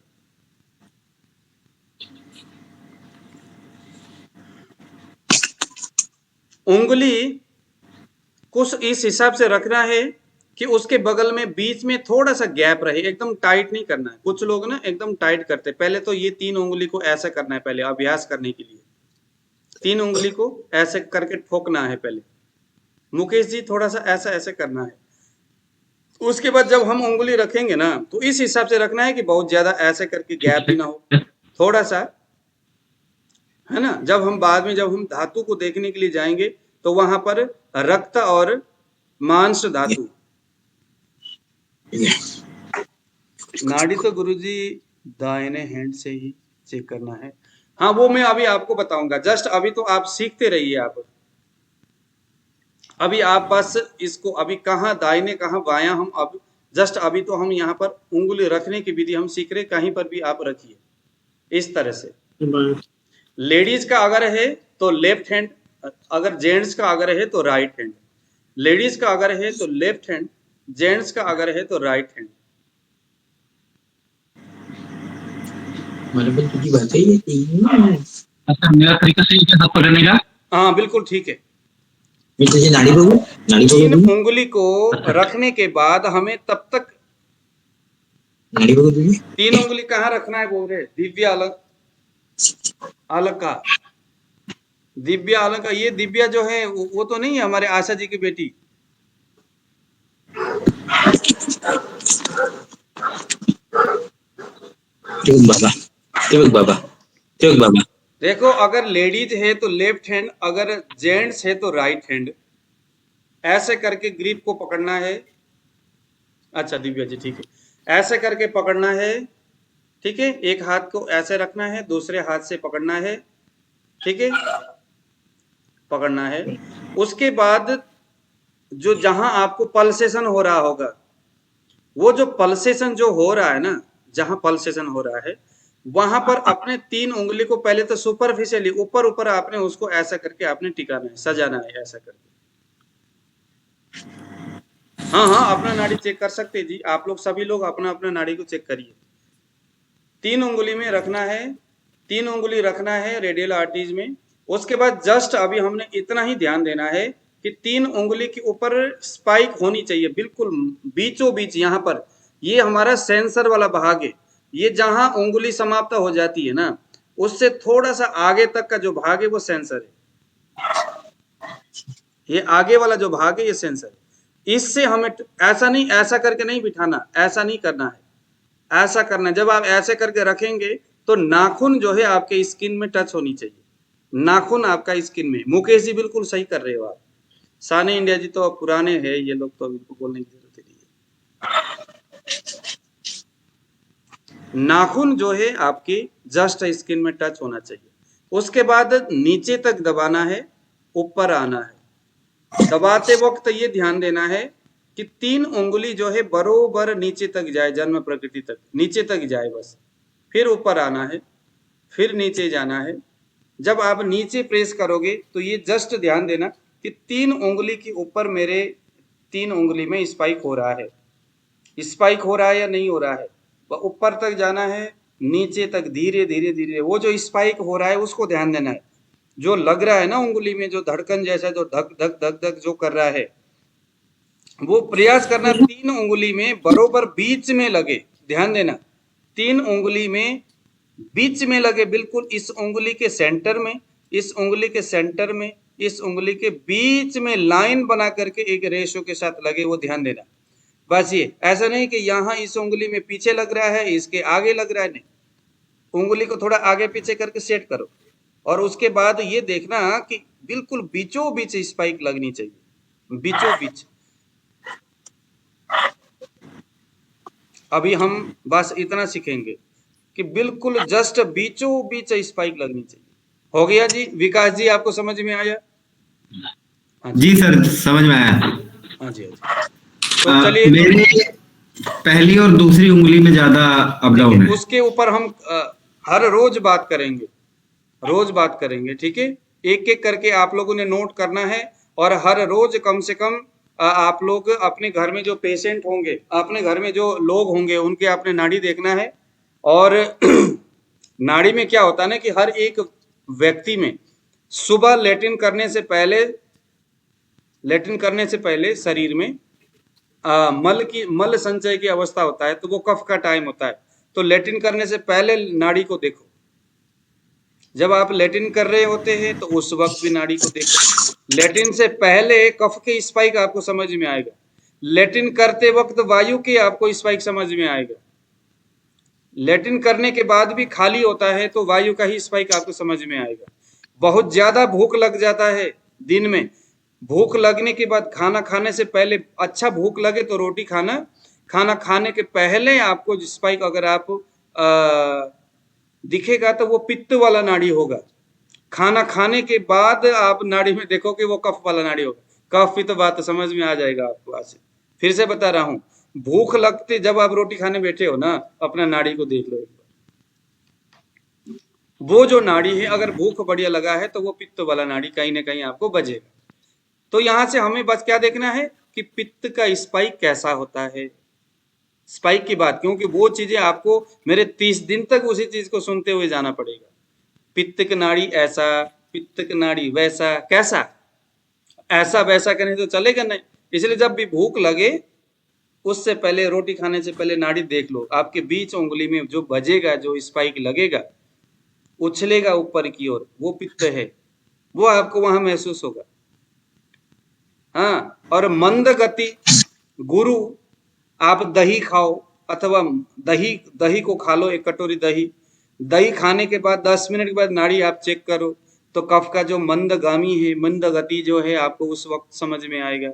उंगली कुछ इस हिसाब से रखना है कि उसके बगल में बीच में थोड़ा सा गैप रहे, एकदम टाइट नहीं करना है। कुछ लोग ना एकदम टाइट करते, पहले तो ये 3 उंगली को ऐसा करना है, पहले अभ्यास करने के लिए 3 उंगली को ऐसे करके ठोकना है पहले। मुकेश जी थोड़ा सा ऐसा ऐसे करना है। उसके बाद जब हम उंगली रखेंगे ना, तो इस हिसाब से रखना है कि बहुत ज्यादा ऐसे करके गैप भी ना हो, थोड़ा सा, है ना। जब हम बाद में जब हम धातु को देखने के लिए जाएंगे तो वहां पर रक्त और मांस धातु, नाड़ी तो गुरुजी दाहिने हैंड से ही चेक करना है। हाँ वो मैं अभी आपको बताऊंगा, जस्ट अभी तो आप सीखते रहिए। आप अभी आप बस इसको अभी कहाँ दाहिने कहाँ बायां, हम अब जस्ट अभी तो हम यहाँ पर उंगली रखने की विधि हम सीख रहे, कहीं पर भी आप रखिए इस तरह से। लेडीज का अगर है तो लेफ्ट हैंड, अगर जेंट्स का अगर है तो राइट हैंड। लेडीज का अगर है तो लेफ्ट हैंड, जेंट्स का अगर है तो राइट हैंड। की बात है ये। अच्छा मेरा तरीका सही है हाथ पकड़ने का? हाँ बिल्कुल ठीक है। नाड़ी बगू, नाड़ी तीन बगू, उंगली को रखने के बाद हमें तब तक नाड़ी बगू दीजिए। 3 उंगली कहाँ रखना है बोल रहे? दिव्या अलग अलग का, दिव्या अलग का। ये दिव्या जो है वो तो नहीं है हमारे आशा जी की बेटी? बाबा, बाबा, बाबा। देखो अगर लेडीज है तो लेफ्ट हैंड, अगर जेंट्स है तो राइट हैंड। ऐसे करके ग्रिप को पकड़ना है। अच्छा दिव्या जी ठीक है, ऐसे करके पकड़ना है, ठीक है। एक हाथ को ऐसे रखना है, दूसरे हाथ से पकड़ना है, ठीक है, पकड़ना है। उसके बाद जो जहां आपको पल्सेशन हो रहा होगा, वो जो पल्सेशन जो हो रहा है ना, जहां पल्सेशन हो रहा है वहां पर अपने 3 उंगली को पहले तो सुपरफिशियली ऊपर ऊपर आपने उसको ऐसा करके आपने टिकाना है, सजाना है ऐसा करके। हाँ हाँ, अपना नाड़ी चेक कर सकते हैं जी। आप लोग सभी लोग अपना अपना नाड़ी को चेक करिए। 3 उंगली में रखना है, 3 उंगली रखना है रेडियल आर्टरीज में। उसके बाद जस्ट अभी हमने इतना ही ध्यान देना है कि 3 उंगली के ऊपर स्पाइक होनी चाहिए, बिल्कुल बीचों बीच। यहाँ पर ये हमारा सेंसर वाला भाग है। ये जहां उंगली समाप्त हो जाती है ना, उससे थोड़ा सा आगे तक का जो भाग है वो सेंसर है। ये आगे वाला जो भाग है ये सेंसर है। इससे हमें ऐसा नहीं, ऐसा करके नहीं बिठाना, ऐसा नहीं करना है, ऐसा करना है। जब आप ऐसे करके रखेंगे तो नाखून जो है आपके स्किन में टच होनी चाहिए, नाखून आपका स्किन में। मुकेश जी बिल्कुल सही कर रहे हो आप। साने इंडिया जी तो अब पुराने हैं, ये लोग तो इनको बोलने की जरूरत नहीं है। नाखून जो है आपकी जस्ट स्किन में टच होना चाहिए। उसके बाद नीचे तक दबाना है, ऊपर आना है। दबाते वक्त ये ध्यान देना है कि 3 उंगली जो है बरोबर नीचे तक जाए, जन्म प्रकृति तक नीचे तक जाए बस। फिर ऊपर आना है, फिर नीचे जाना है। जब आप नीचे प्रेस करोगे तो ये जस्ट ध्यान देना कि 3 उंगली के ऊपर मेरे 3 उंगली में स्पाइक हो रहा है, स्पाइक हो रहा है या नहीं हो रहा है। ऊपर तक जाना है, नीचे तक धीरे धीरे धीरे। वो जो स्पाइक हो रहा है उसको ध्यान देना है। जो लग रहा है ना उंगली में, जो धड़कन जैसा जो धक धक धक धक जो कर रहा है, वो प्रयास करना 3 उंगली में बरोबर बीच में लगे। ध्यान देना, 3 उंगली में बीच में लगे, बिल्कुल इस उंगली के सेंटर में, इस उंगली के सेंटर में, इस उंगली के बीच में लाइन बना करके एक रेशो के साथ लगे, वो ध्यान देना। बस ये, ऐसा नहीं कि यहाँ इस उंगली में पीछे लग रहा है, इसके आगे लग रहा है, नहीं। उंगली को थोड़ा आगे पीछे करके सेट करो। और उसके बाद ये देखना कि बिल्कुल बीचों बीच स्पाइक लगनी चाहिए, बीचों बीच। अभी हम बस इतना सीखेंगे कि बिल्कुल जस्ट बीचों बीच स्पाइक लगनी चाहिए। हो गया जी? विकास जी आपको समझ में आया? हाँ जी सर, समझ में आया। हाँ जी, हाँ जी। तो चलिए, मेरे पहली और दूसरी उंगली में ज्यादा अप डाउन है। उसके ऊपर हम हर रोज बात करेंगे, रोज बात करेंगे, ठीक है? एक एक करके आप लोगों ने नोट करना है। और हर रोज कम से कम आप लोग अपने घर में जो पेशेंट होंगे, अपने घर में जो लोग होंगे, उनके आपने नाड़ी देखना है। और नाड़ी में क्या होता है ना कि हर एक व्यक्ति में सुबह लेटिन करने से पहले शरीर में मल संचय की अवस्था होता है, तो वो कफ का टाइम होता है। तो लेटिन करने से पहले नाड़ी को देखो। जब आप लेटिन कर रहे होते हैं तो उस वक्त भी नाड़ी को देखो। लेटिन से पहले कफ के स्पाइक आपको समझ में आएगा, लेटिन करते वक्त वायु के आपको स्पाइक समझ में आएगा। लेटिन करने के बाद भी खाली होता है तो वायु का ही स्पाइक आपको समझ में आएगा। बहुत ज्यादा भूख लग जाता है दिन में, भूख लगने के बाद खाना खाने से पहले, अच्छा भूख लगे तो रोटी खाना, खाना खाने के पहले आपको स्पाइक अगर आप दिखेगा तो वो पित्त वाला नाड़ी होगा। खाना खाने के बाद आप नाड़ी में देखोगे वो कफ वाला नाड़ी होगा। कफ पित्त बात समझ में आ जाएगा आपको। आज से फिर से बता रहा हूं, भूख लगते जब आप रोटी खाने बैठे हो ना, अपना नाड़ी को देख लो एक बार। वो जो नाड़ी है, अगर भूख बढ़िया लगा है तो वो पित्त वाला नाड़ी कहीं ना कहीं आपको बजेगा। तो यहां से हमें बस क्या देखना है कि पित्त का स्पाइक कैसा होता है, स्पाइक की बात। क्योंकि वो चीजें आपको मेरे 30 दिन तक उसी चीज को सुनते हुए जाना पड़ेगा। पित्त की नाड़ी ऐसा, पित्त की नाड़ी वैसा, कैसा, ऐसा वैसा करने तो चलेगा नहीं। इसलिए जब भी भूख लगे उससे पहले, रोटी खाने से पहले नाड़ी देख लो। आपके बीच उंगली में जो बजेगा, जो स्पाइक लगेगा, उछलेगा ऊपर की ओर, वो पित्त है, वो आपको वहां महसूस होगा। हाँ, और मंद गति गुरु, आप दही खाओ, अथवा दही को खा लो, एक कटोरी दही खाने के बाद 10 मिनट के बाद नाड़ी आप चेक करो तो कफ का जो मंदगामी है, मंद गति जो है, आपको उस वक्त समझ में आएगा।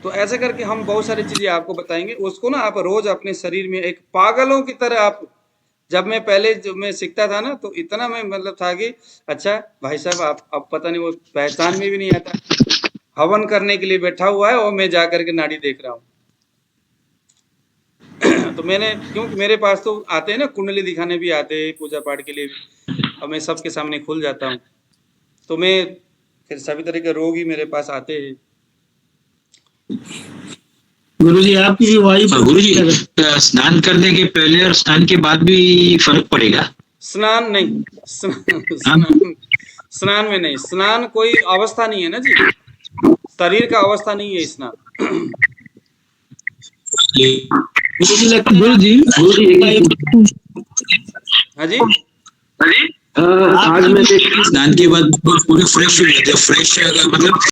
तो ऐसा करके हम बहुत सारी चीजें आपको बताएंगे। उसको ना आप रोज अपने शरीर में एक पागलों की तरह आप, जब मैं पहले जब मैं सीखता था ना, तो इतना मैं मतलब था कि अच्छा भाई साहब, आप अब पता नहीं, वो पहचान में भी नहीं आता। हवन करने के लिए बैठा हुआ है और मैं जा करके नाड़ी देख रहा हूँ। तो मैंने, क्योंकि मेरे पास तो आते हैं ना, कुंडली दिखाने भी आते हैं पूजा पाठ के लिए भी, और मैं सबके सामने खुल जाता हूँ। तो मैं फिर सभी तरह के रोग ही मेरे पास आते हैं। गुरुजी आपकी भी वायु गुरुजी स्नान करने के पहले और स्नान के बाद भी फर्क पड़ेगा? स्नान नहीं, स्नान में नहीं, स्नान कोई अवस्था नहीं है ना जी, शरीर का अवस्था नहीं है स्नान। गुरु जी हाँ जी, आज मैं स्नान के बाद पूरे फ्रेश हो जाते हैं, फ्रेश मतलब